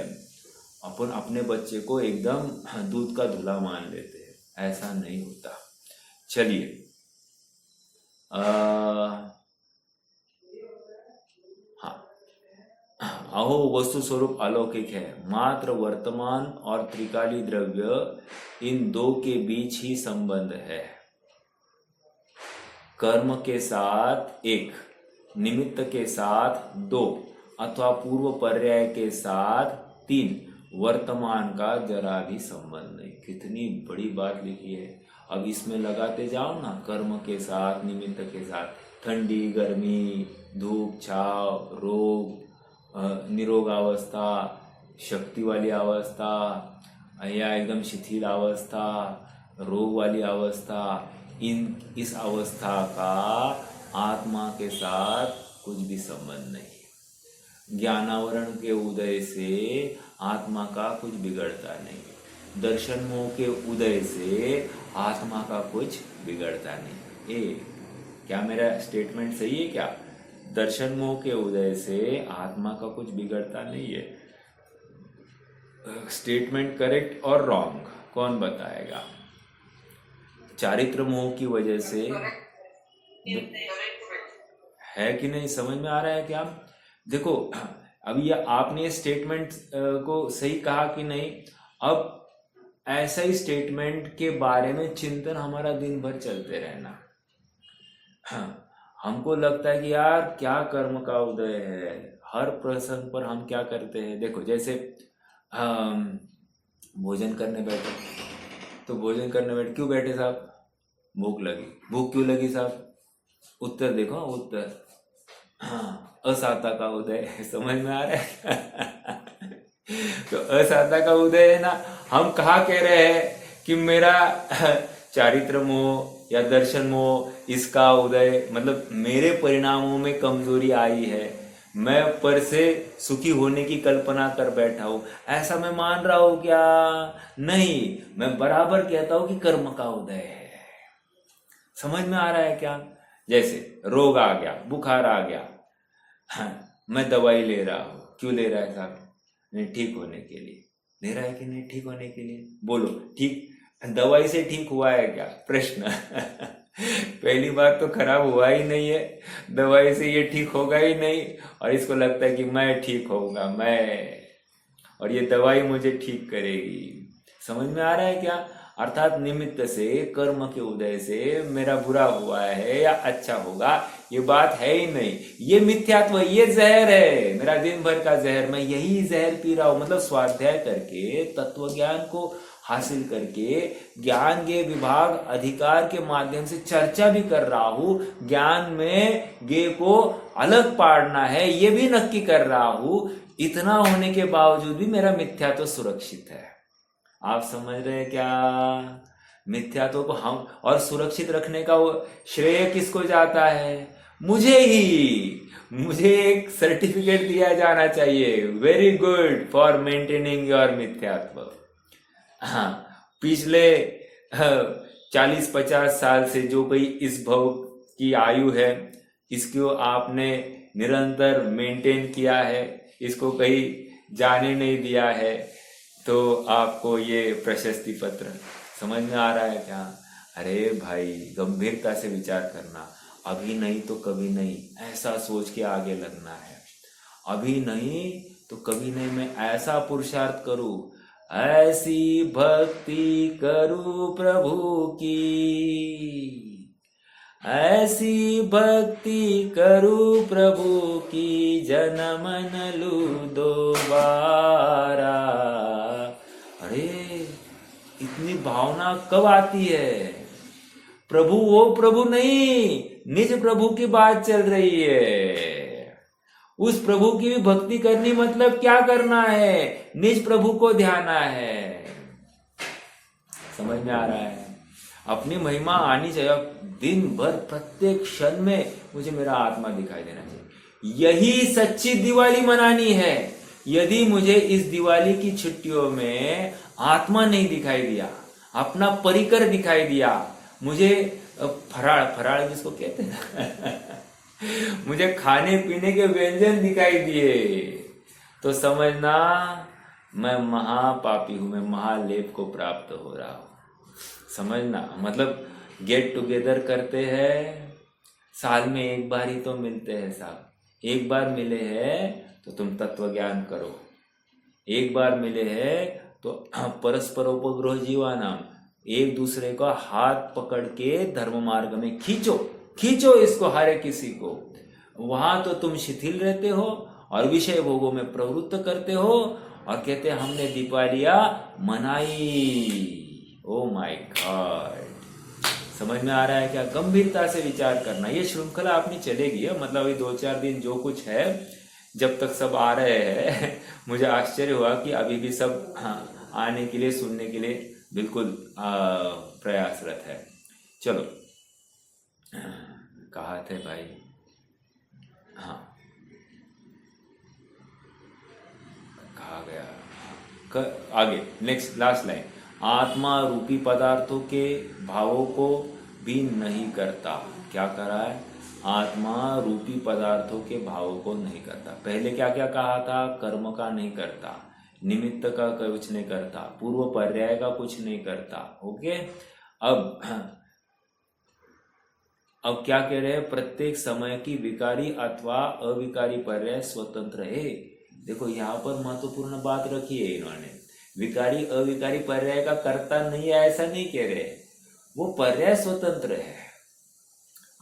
अपन अपने बच्चे को एकदम दूध का धुला मान लेते हैं, ऐसा नहीं होता। चलिए अहो वस्तु स्वरूप अलौकिक है, मात्र वर्तमान और त्रिकाली द्रव्य इन दो के बीच ही संबंध है। कर्म के साथ एक, निमित्त के साथ दो, अथवा पूर्व पर्याय के साथ तीन, वर्तमान का जरा भी संबंध नहीं। कितनी बड़ी बात लिखी है। अब इसमें लगाते जाओ ना, कर्म के साथ, निमित्त के साथ, ठंडी गर्मी, धूप छाव, रोग निरोगावस्था, शक्ति वाली अवस्था या एकदम शिथिल अवस्था, रोग वाली अवस्था, इस अवस्था का आत्मा के साथ कुछ भी संबंध नहीं। ज्ञानावरण के उदय से आत्मा का कुछ बिगड़ता नहीं, दर्शन मोह के उदय से आत्मा का कुछ बिगड़ता नहीं। क्या मेरा स्टेटमेंट सही है क्या? दर्शन मोह के उदय से आत्मा का कुछ बिगड़ता नहीं है। स्टेटमेंट करेक्ट और रॉन्ग कौन बताएगा? चारित्र मोह की वजह से है कि नहीं? समझ में आ रहा है क्या? देखो अभी आपने ये स्टेटमेंट को सही कहा कि नहीं। अब ऐसा ही स्टेटमेंट के बारे में चिंतन हमारा दिन भर चलते रहना। हमको लगता है कि यार क्या कर्म का उदय है, हर प्रसंग पर हम क्या करते हैं। देखो जैसे भोजन करने बैठे, तो भोजन करने बैठे क्यों बैठे साहब? भूख लगी। भूख क्यों लगी साहब? उत्तर देखो, उत्तर हाँ, असाता का उदय। समझ में आ रहा है? तो असाता का उदय है ना। हम कहा कह रहे हैं कि मेरा चारित्र मोह या दर्शन मोह, इसका उदय, मतलब मेरे परिणामों में कमजोरी आई है, मैं पर से सुखी होने की कल्पना कर बैठा हूं, ऐसा मैं मान रहा हूं क्या? नहीं, मैं बराबर कहता हूं कि कर्म का उदय है। समझ में आ रहा है क्या? जैसे रोग आ गया, बुखार आ गया, हाँ, मैं दवाई ले रहा हूं। क्यों ले रहा है साहब? नहीं, ठीक होने के लिए। ले रहा है कि नहीं ठीक होने के लिए? बोलो, ठीक दवाई से ठीक हुआ है क्या? प्रश्न पहली बात तो खराब हुआ ही नहीं है, दवाई से ये ठीक होगा ही नहीं, और इसको लगता है कि मैं ठीक होऊंगा, मैं, और ये दवाई मुझे ठीक करेगी। समझ में आ रहा है क्या? अर्थात निमित्त से, कर्म के उदय से मेरा बुरा हुआ है या अच्छा होगा, ये बात है ही नहीं। ये मिथ्यात्व, ये जहर है, मेरा दिन भर का जहर। मैं यही जहर पी रहा हूं। मतलब स्वाध्याय करके तत्व ज्ञान को हासिल करके ज्ञान के विभाग अधिकार के माध्यम से चर्चा भी कर रहा हूं, ज्ञान में गे को अलग पाड़ना है ये भी नक्की कर रहा हूं, इतना होने के बावजूद भी मेरा मिथ्या तो सुरक्षित है। आप समझ रहे हैं क्या? मिथ्यात्व को हम और सुरक्षित रखने का वो श्रेय किसको जाता है? मुझे ही। मुझे एक सर्टिफिकेट दिया जाना चाहिए, very good for maintaining your मिथ्यात्व। हाँ, पिछले 40-50 साल से जो कोई इस भव की आयु है, इसको आपने निरंतर मेंटेन किया है, इसको कहीं जाने नहीं दिया है, तो आपको ये प्रशस्ति पत्र समझ में आ रहा है क्या? अरे भाई, गंभीरता से विचार करना, अभी नहीं तो कभी नहीं, ऐसा सोच के आगे लगना है। अभी नहीं तो कभी नहीं, मैं ऐसा पुरुषार्थ करूं, ऐसी भक्ति करूं प्रभु की, ऐसी भक्ति करूं प्रभु की, जन्म न लूं दोबारा। अरे इतनी भावना कब आती है? प्रभु वो प्रभु नहीं, निज प्रभु की बात चल रही है। उस प्रभु की भी भक्ति करनी मतलब क्या करना है? निज प्रभु को ध्याना है। समझ में आ रहा है? अपनी महिमा आनी चाहिए। दिन भर प्रत्येक क्षण में मुझे मेरा आत्मा दिखाई देना चाहिए। यही सच्ची दिवाली मनानी है। यदि मुझे इस दिवाली की छुट्टियों में आत्मा नहीं दिखाई दिया, अपना परिकर दिखाई दिया, मुझे फराळ जिसको कहते हैं मुझे खाने पीने के व्यंजन दिखाई दिए, तो समझना मैं महापापी हूं, मैं महालेप को प्राप्त हो रहा हूं। समझना, मतलब गेट टुगेदर करते हैं, साल में एक बार ही तो मिलते हैं साहब। एक बार मिले हैं तो तुम तत्व ज्ञान करो, एक बार मिले हैं तो परस्परोपग्रह जीवानाम, एक दूसरे का हाथ पकड़ के धर्म मार्ग में खींचो इसको, हर किसी को। वहां तो तुम शिथिल रहते हो और विषय भोगों में प्रवृत्त करते हो और कहते हैं हमने दीपावलिया मनाई। ओ माय गॉड, समझ में आ रहा है क्या? गंभीरता से विचार करना। ये श्रृंखला अपनी चलेगी है, मतलब अभी 2-4 दिन जो कुछ है, जब तक सब आ रहे हैं मुझे आश्चर्य हुआ कि अभी भी सब आने के लिए, सुनने के लिए बिल्कुल प्रयासरत है। चलो, कहा थे भाई? हाँ, कहा गया आगे, नेक्स्ट लास्ट लाइन, आत्मा रूपी पदार्थों के भावों को भी नहीं करता। क्या कर रहा है? आत्मा रूपी पदार्थों के भावों को नहीं करता। पहले क्या क्या कहा था? कर्म का नहीं करता, निमित्त का कुछ नहीं करता, पूर्व पर्याय का कुछ नहीं करता। ओके, अब क्या कह रहे हैं? प्रत्येक समय की विकारी अथवा अविकारी पर्याय स्वतंत्र है। देखो यहाँ पर महत्वपूर्ण बात रखी है इन्होंने, विकारी अविकारी पर्याय का कर्ता नहीं है ऐसा नहीं कह रहे, वो पर्याय स्वतंत्र है।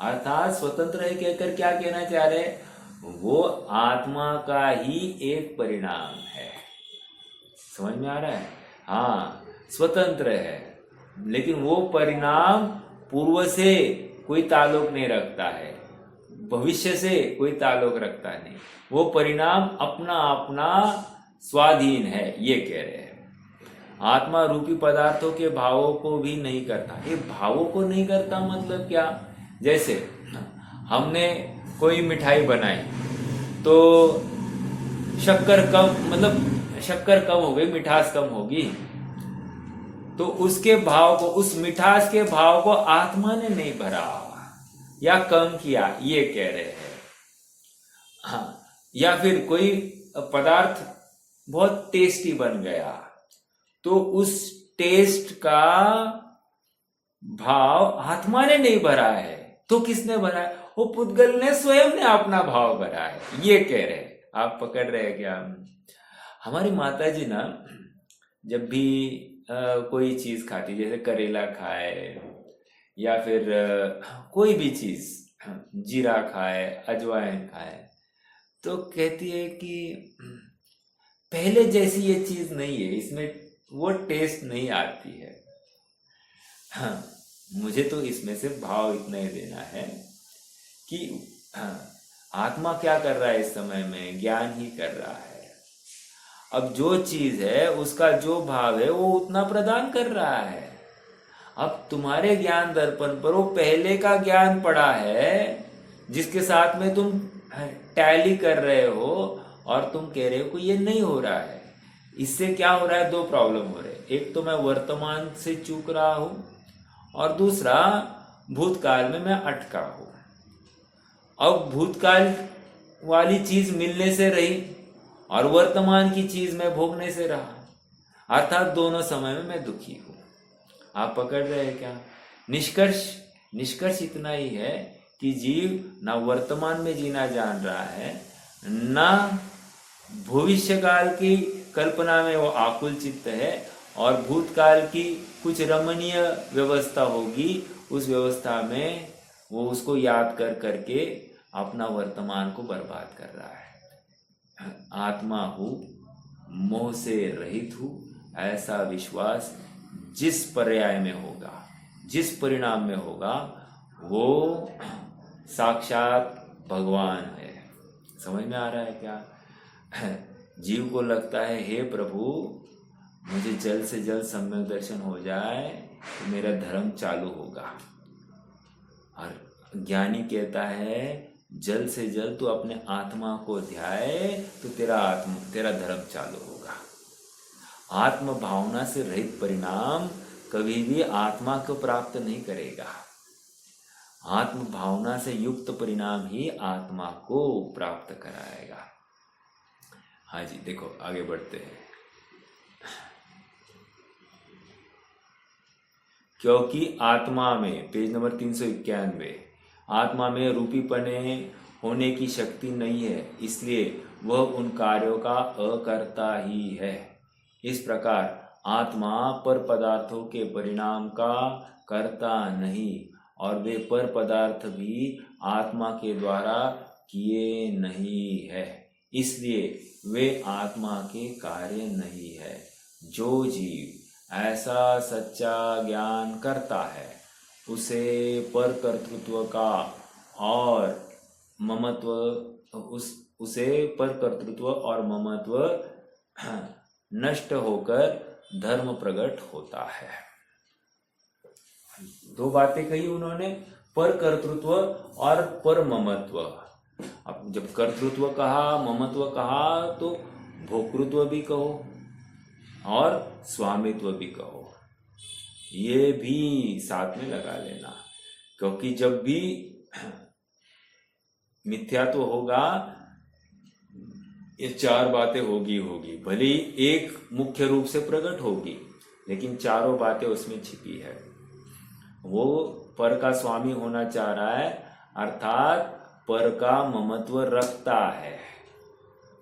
अर्थात स्वतंत्र है कहकर क्या कहना चाह रहे? वो आत्मा का ही एक परिणाम है। समझ में आ रहा है? हाँ, स्वतंत्र है, लेकिन वो परिणाम पूर्व से कोई ताल्लुक नहीं रखता है, भविष्य से कोई ताल्लुक रखता नहीं। वो परिणाम अपना अपना स्वाधीन है, ये कह रहे हैं। आत्मा रूपी पदार्थों के भावों को भी नहीं करता। ये भावों को नहीं करता मतलब क्या? जैसे हमने कोई मिठाई बनाई तो शक्कर कम, मतलब शक्कर कम हो गई, मिठास कम होगी, तो उसके भाव को, उस मिठास के भाव को आत्मा ने नहीं भरा या कम किया, ये कह रहे हैं। हाँ, या फिर कोई पदार्थ बहुत टेस्टी बन गया तो उस टेस्ट का भाव आत्मा ने नहीं भरा है, तो किसने भरा है? वो पुद्गल ने स्वयं ने अपना भाव भरा है, ये कह रहे हैं। आप पकड़ रहे हैं क्या? हमारी माता जी ना जब भी कोई चीज खाती, जैसे करेला खाए या फिर कोई भी चीज, जीरा खाए, अजवाइन खाए, तो कहती है कि पहले जैसी ये चीज नहीं है, इसमें वो टेस्ट नहीं आती है। हाँ, मुझे तो इसमें से भाव इतना ही देना है कि हाँ, आत्मा क्या कर रहा है इस समय में, ज्ञान ही कर रहा है। अब जो चीज है उसका जो भाव है वो उतना प्रदान कर रहा है। अब तुम्हारे ज्ञान दर्पण पर वो पहले का ज्ञान पड़ा है जिसके साथ में तुम टैली कर रहे हो और तुम कह रहे हो कि ये नहीं हो रहा है। इससे क्या हो रहा है, दो प्रॉब्लम हो रहे हैं। एक तो मैं वर्तमान से चूक रहा हूं और दूसरा भूतकाल में मैं अटका हूं। अब भूतकाल वाली चीज मिलने से रही और वर्तमान की चीज मैं भोगने से रहा, अर्थात दोनों समय में मैं दुखी हूं। आप पकड़ रहे हैं क्या? निष्कर्ष इतना ही है कि जीव ना वर्तमान में जीना जान रहा है, ना भविष्य काल की कल्पना में वो आकुल चित्त है, और भूतकाल की कुछ रमणीय व्यवस्था होगी उस व्यवस्था में वो उसको याद कर करके अपना वर्तमान को बर्बाद कर रहा है। आत्मा हूँ, मोह से रहित हूँ, ऐसा विश्वास जिस पर्याय में होगा, जिस परिणाम में होगा, वो साक्षात भगवान है। समझ में आ रहा है क्या? जीव को लगता है हे प्रभु मुझे जल्द से जल्द सम्यक दर्शन हो जाए तो मेरा धर्म चालू होगा, और ज्ञानी कहता है जल्द से जल्द तू अपने आत्मा को ध्याए तो तेरा धर्म चालू होगा। आत्म भावना से रहित परिणाम कभी भी आत्मा को प्राप्त नहीं करेगा। आत्म भावना से युक्त परिणाम ही आत्मा को प्राप्त कराएगा। हाँ जी, देखो आगे बढ़ते हैं। क्योंकि आत्मा में, पेज नंबर 391, आत्मा में रूपीपने होने की शक्ति नहीं है, इसलिए वह उन कार्यों का अकर्ता ही है। इस प्रकार आत्मा पर पदार्थों के परिणाम का कर्ता नहीं, और वे पर पदार्थ भी आत्मा के द्वारा किए नहीं है, इसलिए वे आत्मा के कार्य नहीं है। जो जीव ऐसा सच्चा ज्ञान करता है उसे पर कर्तृत्व का और ममत्व उसे पर कर्तृत्व और ममत्व नष्ट होकर धर्म प्रकट होता है। दो बातें कही उन्होंने, पर कर्तृत्व और पर ममत्व। अब जब कर्तृत्व कहा, ममत्व कहा, तो भोक्तृत्व भी कहो और स्वामित्व भी कहो, ये भी साथ में लगा लेना। क्योंकि जब भी मिथ्यात्व होगा ये चार बातें होगी, भले ही एक मुख्य रूप से प्रकट होगी लेकिन चारों बातें उसमें छिपी है। वो पर का स्वामी होना चाह रहा है, अर्थात पर का ममत्व रखता है।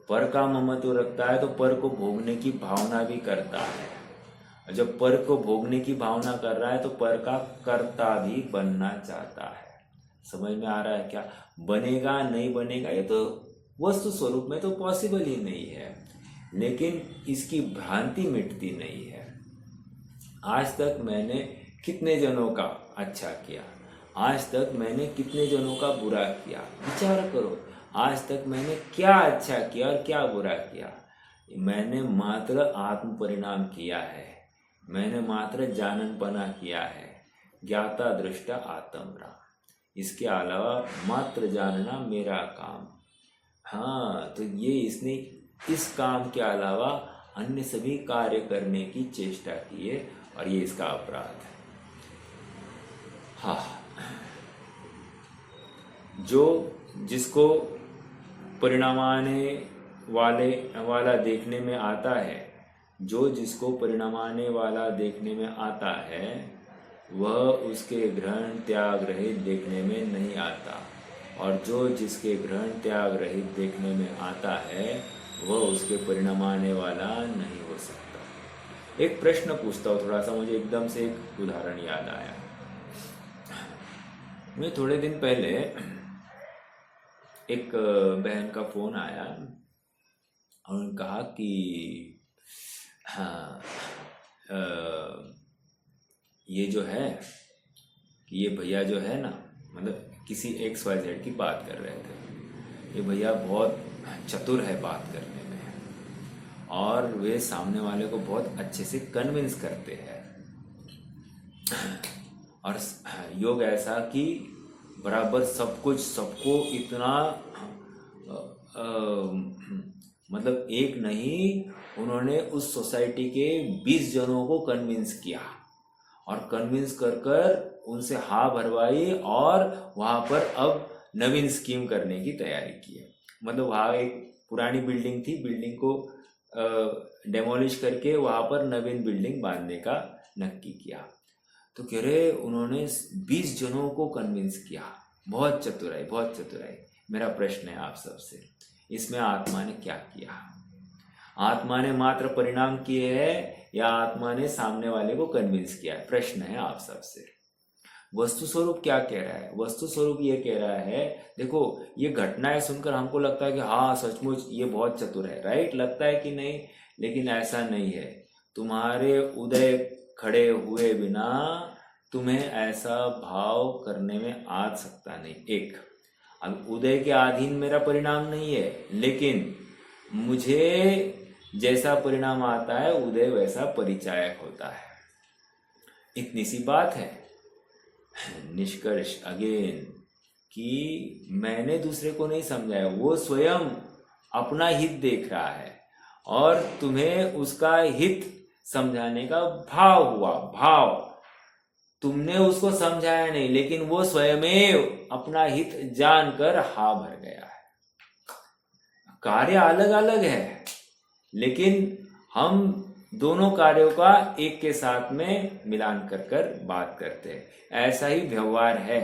पर का ममत्व रखता है तो पर को भोगने की भावना भी करता है। जब पर को भोगने की भावना कर रहा है तो पर का कर्ता भी बनना चाहता है। समझ में आ रहा है क्या? बनेगा नहीं बनेगा ये तो वस्तु स्वरूप में तो पॉसिबल ही नहीं है, लेकिन इसकी भ्रांति मिटती नहीं है। आज तक मैंने कितने जनों का अच्छा किया, आज तक मैंने कितने जनों का बुरा किया। विचार करो, आज तक मैंने क्या अच्छा किया और क्या बुरा किया। मैंने मात्र आत्म परिणाम किया है, मैंने मात्र जाननपना किया है, ज्ञाता दृष्टा आत्म राम। इसके अलावा मात्र जानना मेरा काम। हाँ, तो ये इसने इस काम के अलावा अन्य सभी कार्य करने की चेष्टा की है और ये इसका अपराध है। हाँ, जो जिसको परिणामाने वाला देखने में आता है, जो जिसको परिणामाने वाला देखने में आता है वह उसके ग्रहण त्याग रहित देखने में नहीं आता, और जो जिसके ग्रहण त्याग रहित देखने में आता है वह उसके परिणामाने वाला नहीं हो सकता। एक प्रश्न पूछता हूँ थोड़ा सा, मुझे एकदम से एक उदाहरण याद आया। मुझे थोड़े दिन पहले एक बहन का फोन आया और उन्होंने कहा कि हाँ ये जो है कि ये भैया जो है ना, मतलब किसी XYZ की बात कर रहे थे। ये भैया बहुत चतुर है बात करने में और वे सामने वाले को बहुत अच्छे से कन्विंस करते हैं। और योग ऐसा कि बराबर सब कुछ सबको इतना मतलब एक नहीं, उन्होंने उस सोसाइटी के 20 जनों को कन्विंस किया और कन्विंस कर कर उनसे हाँ भरवाई और वहाँ पर अब नवीन स्कीम करने की तैयारी की है। मतलब वहाँ एक पुरानी बिल्डिंग थी, बिल्डिंग को डेमोलिश करके वहाँ पर नवीन बिल्डिंग बांधने का नक्की किया। तो कह रहे उन्होंने 20 जनों को कन्विंस किया। बहुत चतुराई, बहुत चतुराई। मेरा प्रश्न है आप सबसे, इसमें आत्मा ने क्या किया? आत्मा ने मात्र परिणाम किए हैं या आत्मा ने सामने वाले को कन्विंस किया है? प्रश्न है आप सबसे। वस्तु स्वरूप क्या कह रहा है? वस्तु स्वरूप ये कह रहा है, देखो ये घटनाएं सुनकर हमको लगता है कि हाँ सचमुच ये बहुत चतुर है, राइट? लगता है कि नहीं? लेकिन ऐसा नहीं है। तुम्हारे उदय खड़े हुए बिना तुम्हें ऐसा भाव करने में आ सकता नहीं। एक, अब उदय के अधीन मेरा परिणाम नहीं है, लेकिन मुझे जैसा परिणाम आता है उदय वैसा परिचायक होता है। इतनी सी बात है। निष्कर्ष अगेन कि मैंने दूसरे को नहीं समझाया, वो स्वयं अपना हित देख रहा है और तुम्हें उसका हित समझाने का भाव हुआ। भाव, तुमने उसको समझाया नहीं, लेकिन वो स्वयं अपना हित जानकर हा भर गया है। कार्य अलग अलग है, लेकिन हम दोनों कार्यों का एक के साथ में मिलान कर कर बात करते हैं। ऐसा ही व्यवहार है,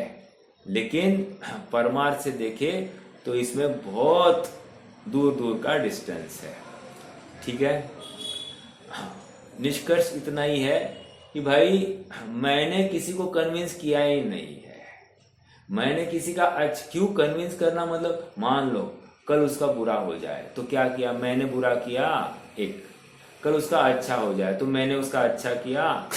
लेकिन परमार्थ से देखें तो इसमें बहुत दूर दूर का डिस्टेंस है। ठीक है, निष्कर्ष इतना ही है कि भाई मैंने किसी को कन्विंस किया ही नहीं है। मैंने किसी का क्यों कन्विंस करना? मतलब मान लो कल उसका बुरा हो जाए तो क्या किया? मैंने बुरा किया। एक, कल उसका अच्छा हो जाए तो मैंने उसका अच्छा किया?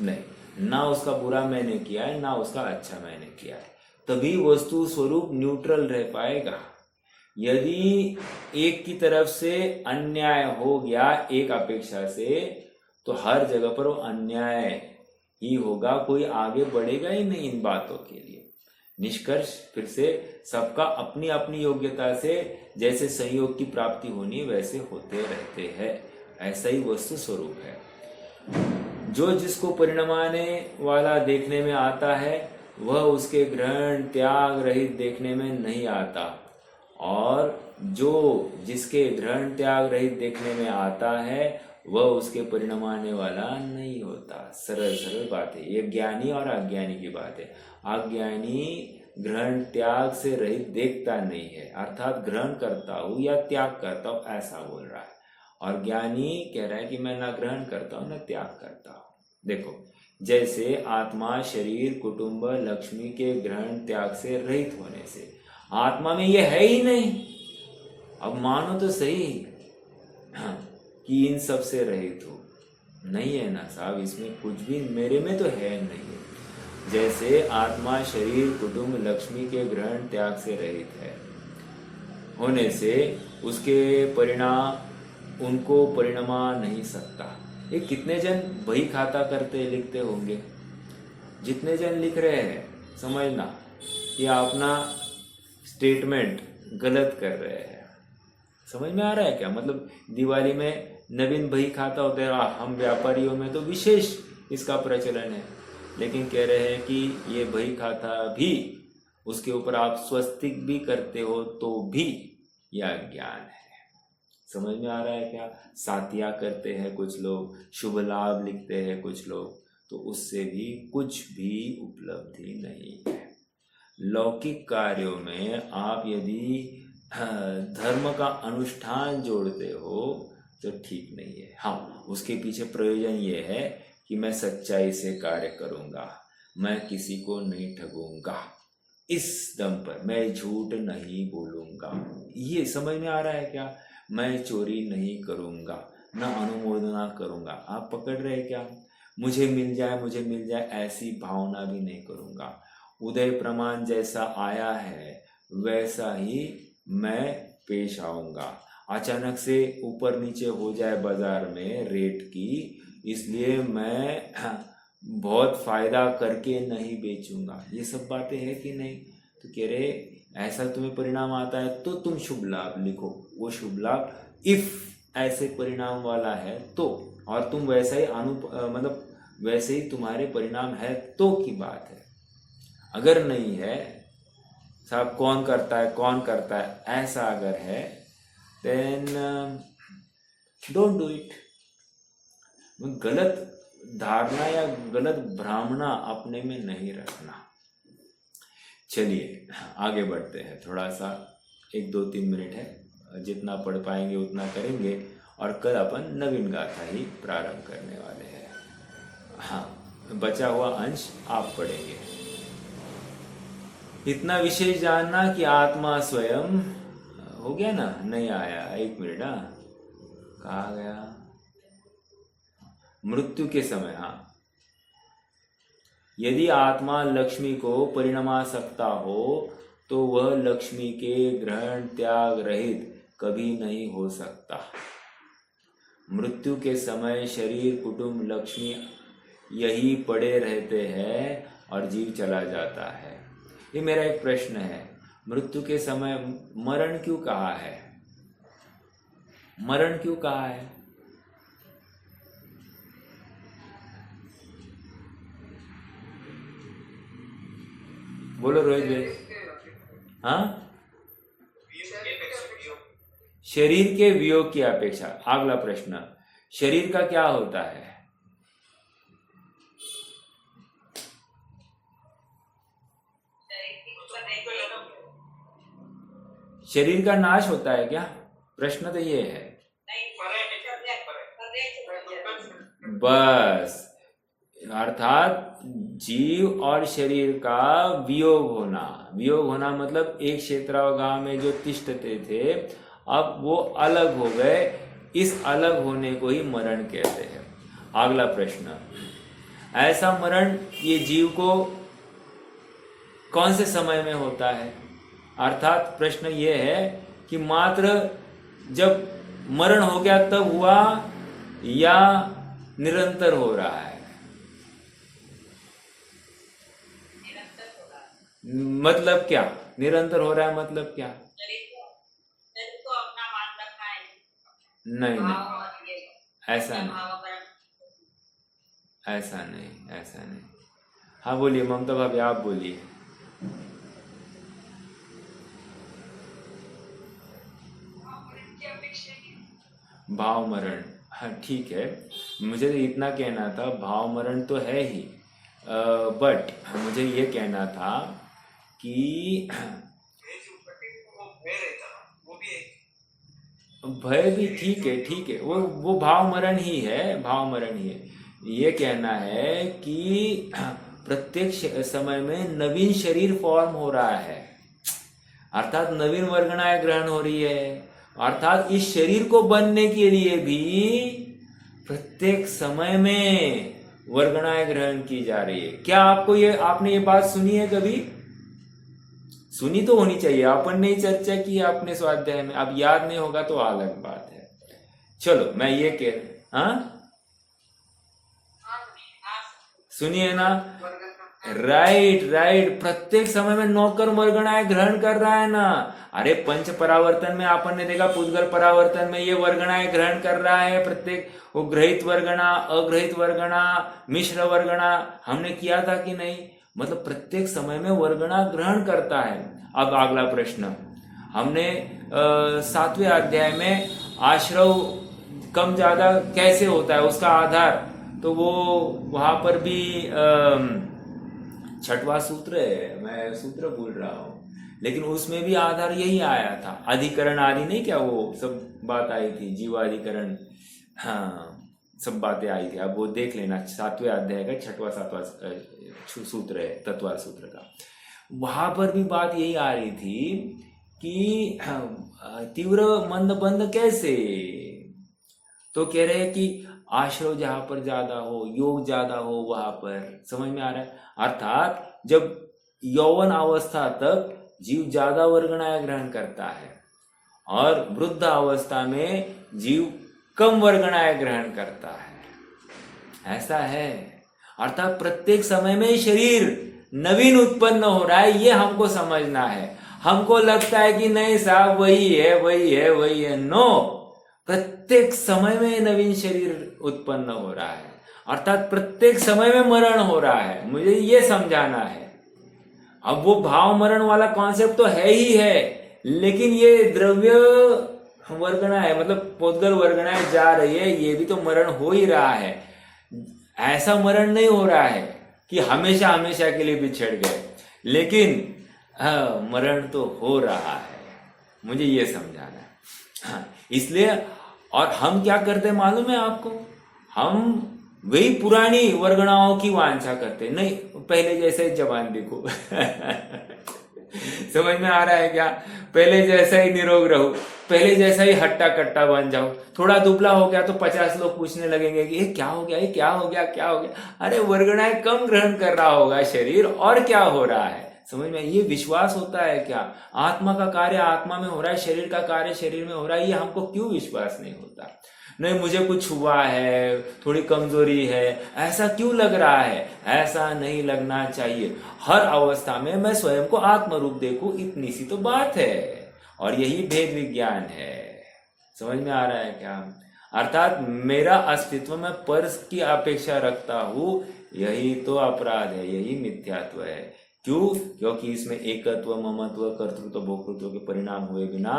नहीं, ना उसका बुरा मैंने किया है ना उसका अच्छा मैंने किया है। तभी वस्तु स्वरूप न्यूट्रल रह पाएगा। यदि एक की तरफ से अन्याय हो गया एक अपेक्षा से, तो हर जगह पर वो अन्याय ही होगा, कोई आगे बढ़ेगा ही नहीं इन बातों के लिए। निष्कर्ष फिर से, सबका अपनी अपनी योग्यता से जैसे संयोग की प्राप्ति होनी वैसे होते रहते हैं। ऐसा ही वस्तु स्वरूप है। जो जिसको परिणमाने वाला देखने में आता है वह उसके ग्रहण त्याग रहित देखने में नहीं आता, और जो जिसके ग्रहण त्याग रहित देखने में आता है वह उसके परिणमाने वाला नहीं होता। सरल सरल बात है ये, ज्ञानी और अज्ञानी की बात है। अज्ञानी ग्रहण त्याग से रहित देखता नहीं है, अर्थात ग्रहण करता हूँ या त्याग करता हूँ ऐसा बोल रहा है, और ज्ञानी कह रहा है कि मैं ना ग्रहण करता हूँ ना त्याग करता हूँ। देखो, जैसे आत्मा शरीर कुटुंब लक्ष्मी के ग्रहण त्याग से रहित होने से आत्मा में ये है ही नहीं। अब मानो तो सही कि इन सब से रहित हो, नहीं है ना साहब, इसमें कुछ भी मेरे में तो है नहीं। जैसे आत्मा शरीर कुटुंब लक्ष्मी के ग्रहण त्याग से रहित है होने से उसके परिणाम उनको परिणमा नहीं सकता। ये कितने जन बही खाता करते लिखते होंगे? जितने जन लिख रहे हैं समझना कि अपना स्टेटमेंट गलत कर रहे हैं। समझ में आ रहा है क्या? मतलब दिवाली में नवीन बही खाता होता है, हम व्यापारियों में तो विशेष इसका प्रचलन है, लेकिन कह रहे हैं कि ये बही खाता भी, उसके ऊपर आप स्वस्तिक भी करते हो तो भी यह ज्ञान है। समझ में आ रहा है क्या? सातिया करते हैं कुछ लोग, शुभ लाभ लिखते हैं कुछ लोग, तो उससे भी कुछ भी उपलब्धि नहीं है। लौकिक कार्यों में आप यदि धर्म का अनुष्ठान जोड़ते हो तो ठीक नहीं है। हाँ, उसके पीछे प्रयोजन ये है कि मैं सच्चाई से कार्य करूँगा, मैं किसी को नहीं ठगूंगा, इस दम पर मैं झूठ नहीं बोलूँगा। ये समझ में आ रहा है क्या? मैं चोरी नहीं करूँगा, न अनुमोदना करूंगा। आप पकड़ रहे क्या? मुझे मिल जाए ऐसी भावना भी नहीं करूंगा। उदय प्रमाण जैसा आया है वैसा ही मैं पेश आऊंगा। अचानक से ऊपर नीचे हो जाए बाजार में रेट की, इसलिए मैं बहुत फायदा करके नहीं बेचूंगा। ये सब बातें हैं कि नहीं? तो कह रहे ऐसा तुम्हें परिणाम आता है तो तुम शुभ लाभ लिखो। वो शुभ लाभ इफ ऐसे परिणाम वाला है तो, और तुम वैसा ही मतलब वैसे ही तुम्हारे परिणाम है तो की बात है। अगर नहीं है, साहब कौन करता है ऐसा अगर है, देन डोंट डू इट। गलत धारणा या गलत भ्रामना अपने में नहीं रखना। चलिए आगे बढ़ते हैं। थोड़ा सा 1-2-3 मिनट है, जितना पढ़ पाएंगे उतना करेंगे, और कल अपन नवीन गाथा ही प्रारंभ करने वाले हैं। हाँ, बचा हुआ अंश आप पढ़ेंगे। इतना विशेष जानना कि आत्मा स्वयं हो गया ना? नहीं आया, 1 मिनट। कहा गया? मृत्यु के समय। हाँ, यदि आत्मा लक्ष्मी को परिणमा सकता हो तो वह लक्ष्मी के ग्रहण त्याग रहित कभी नहीं हो सकता। मृत्यु के समय शरीर कुटुंब लक्ष्मी यही पड़े रहते हैं और जीव चला जाता है। ये मेरा एक प्रश्न है, मृत्यु के समय मरण क्यों कहा है? मरण क्यों कहा है? बोलो रोहित भाई। हाँ, शरीर के वियोग की अपेक्षा। अगला प्रश्न, शरीर का क्या होता है? शरीर का नाश होता है क्या? प्रश्न तो ये है। बस, अर्थात जीव और शरीर का वियोग होना। वियोग होना मतलब एक क्षेत्रावगाह में जो तिष्ठते थे, अब वो अलग हो गए। इस अलग होने को ही मरण कहते हैं। अगला प्रश्न, ऐसा मरण ये जीव को कौन से समय में होता है? अर्थात प्रश्न ये है कि मात्र जब मरण हो गया तब हुआ या निरंतर हो रहा है? मतलब क्या निरंतर हो रहा है? मतलब क्या? नहीं, ऐसा नहीं। हाँ बोलिए ममता भाभी, आप बोलिए। भाव मरण, हाँ ठीक है। मुझे इतना कहना था, भाव मरण तो है ही, बट मुझे ये कहना था कि भय भी ठीक है, वो भाव मरण ही है। ये कहना है कि प्रत्येक समय में नवीन शरीर फॉर्म हो रहा है, अर्थात नवीन वर्गणाएं ग्रहण हो रही है, अर्थात इस शरीर को बनने के लिए भी प्रत्येक समय में वर्गणाएं ग्रहण की जा रही है। क्या आपने ये बात सुनी है कभी? सुनी तो होनी चाहिए, अपन ने चर्चा की अपने स्वाध्याय में। अब याद नहीं होगा तो अलग बात है। चलो मैं ये हाँ सुनिए ना, राइट, प्रत्येक समय में नौकर वर्गणाएं ग्रहण कर रहा है ना। अरे पंच परावर्तन में अपन ने देखा, पुद्गल परावर्तन में ये वर्गणाएं ग्रहण कर रहा है प्रत्येक, वो ग्रहित वर्गणा, अग्रहित वर्गणा, मिश्र वर्गणा हमने किया था कि नहीं? मतलब प्रत्येक समय में वर्गणा ग्रहण करता है। अब अगला प्रश्न, हमने 7वें अध्याय में आश्रव कम ज्यादा कैसे होता है उसका आधार, तो वो वहां पर भी 6वां सूत्र है, मैं सूत्र भूल रहा हूं, लेकिन उसमें भी आधार यही आया था। अधिकरण आदि नहीं क्या, वो सब बात आई थी, जीवाधिकरण, हाँ सब बातें आई थी। अब वो देख लेना, 7वें अध्याय का 6वां-7वां सूत्र है तत्वार सूत्र का। वहां पर भी बात यही आ रही थी कि तीव्र मंद बंद कैसे, तो कह रहे हैं कि आश्रव जहां पर ज्यादा हो, योग ज्यादा हो, वहां पर, समझ में आ रहा है। अर्थात जब यौवन अवस्था तक जीव ज्यादा वर्गणाएं ग्रहण करता है और वृद्ध अवस्था में जीव कम वर्गणाएं ग्रहण करता है, ऐसा है। अर्थात प्रत्येक समय में शरीर नवीन उत्पन्न हो रहा है, ये हमको समझना है। हमको लगता है कि नहीं साहब वही है वही है वही है, नो, प्रत्येक समय में नवीन शरीर उत्पन्न हो रहा है, अर्थात प्रत्येक समय में मरण हो रहा है, मुझे ये समझाना है। अब वो भाव मरण वाला कॉन्सेप्ट तो है ही है, लेकिन ये द्रव्य वर्गना है, मतलब पोद्गल वर्गनाएं जा रही है, ये भी तो मरण हो ही रहा है। ऐसा मरण नहीं हो रहा है कि हमेशा हमेशा के लिए बिछड़ गए, लेकिन मरण तो हो रहा है, मुझे ये समझाना है। हाँ, इसलिए और हम क्या करते हैं मालूम है आपको, हम वही पुरानी वर्गणाओं की वांछा करते, नहीं पहले जैसे जवान दिखो समझ में आ रहा है क्या, पहले जैसा ही निरोग रहो, पहले जैसा ही हट्टा कट्टा बन जाओ। थोड़ा दुबला हो गया तो 50 लोग पूछने लगेंगे कि ये क्या हो गया, ये क्या हो गया, क्या हो गया। अरे वर्गणाएं कम ग्रहण कर रहा होगा शरीर, और क्या हो रहा है, समझ में। ये विश्वास होता है क्या, आत्मा का कार्य आत्मा में हो रहा है, शरीर का कार्य शरीर में हो रहा है, ये हमको क्यों विश्वास नहीं होता। नहीं मुझे कुछ हुआ है, थोड़ी कमजोरी है, ऐसा क्यों लग रहा है, ऐसा नहीं लगना चाहिए। हर अवस्था में मैं स्वयं को आत्मरूप देखूं, इतनी सी तो बात है, और यही भेद विज्ञान है। समझ में आ रहा है क्या। अर्थात मेरा अस्तित्व में पर की अपेक्षा रखता हूं, यही तो अपराध है, यही मिथ्यात्व है। क्यों, क्योंकि इसमें एकत्व, ममत्व, कर्तृत्व, भोक्तृत्व के परिणाम हुए बिना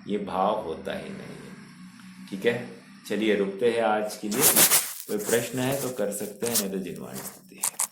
ये भाव होता ही नहीं है। ठीक है, चलिए रुकते हैं आज के लिए। कोई प्रश्न है तो कर सकते हैं, नहीं तो जिनवाणी।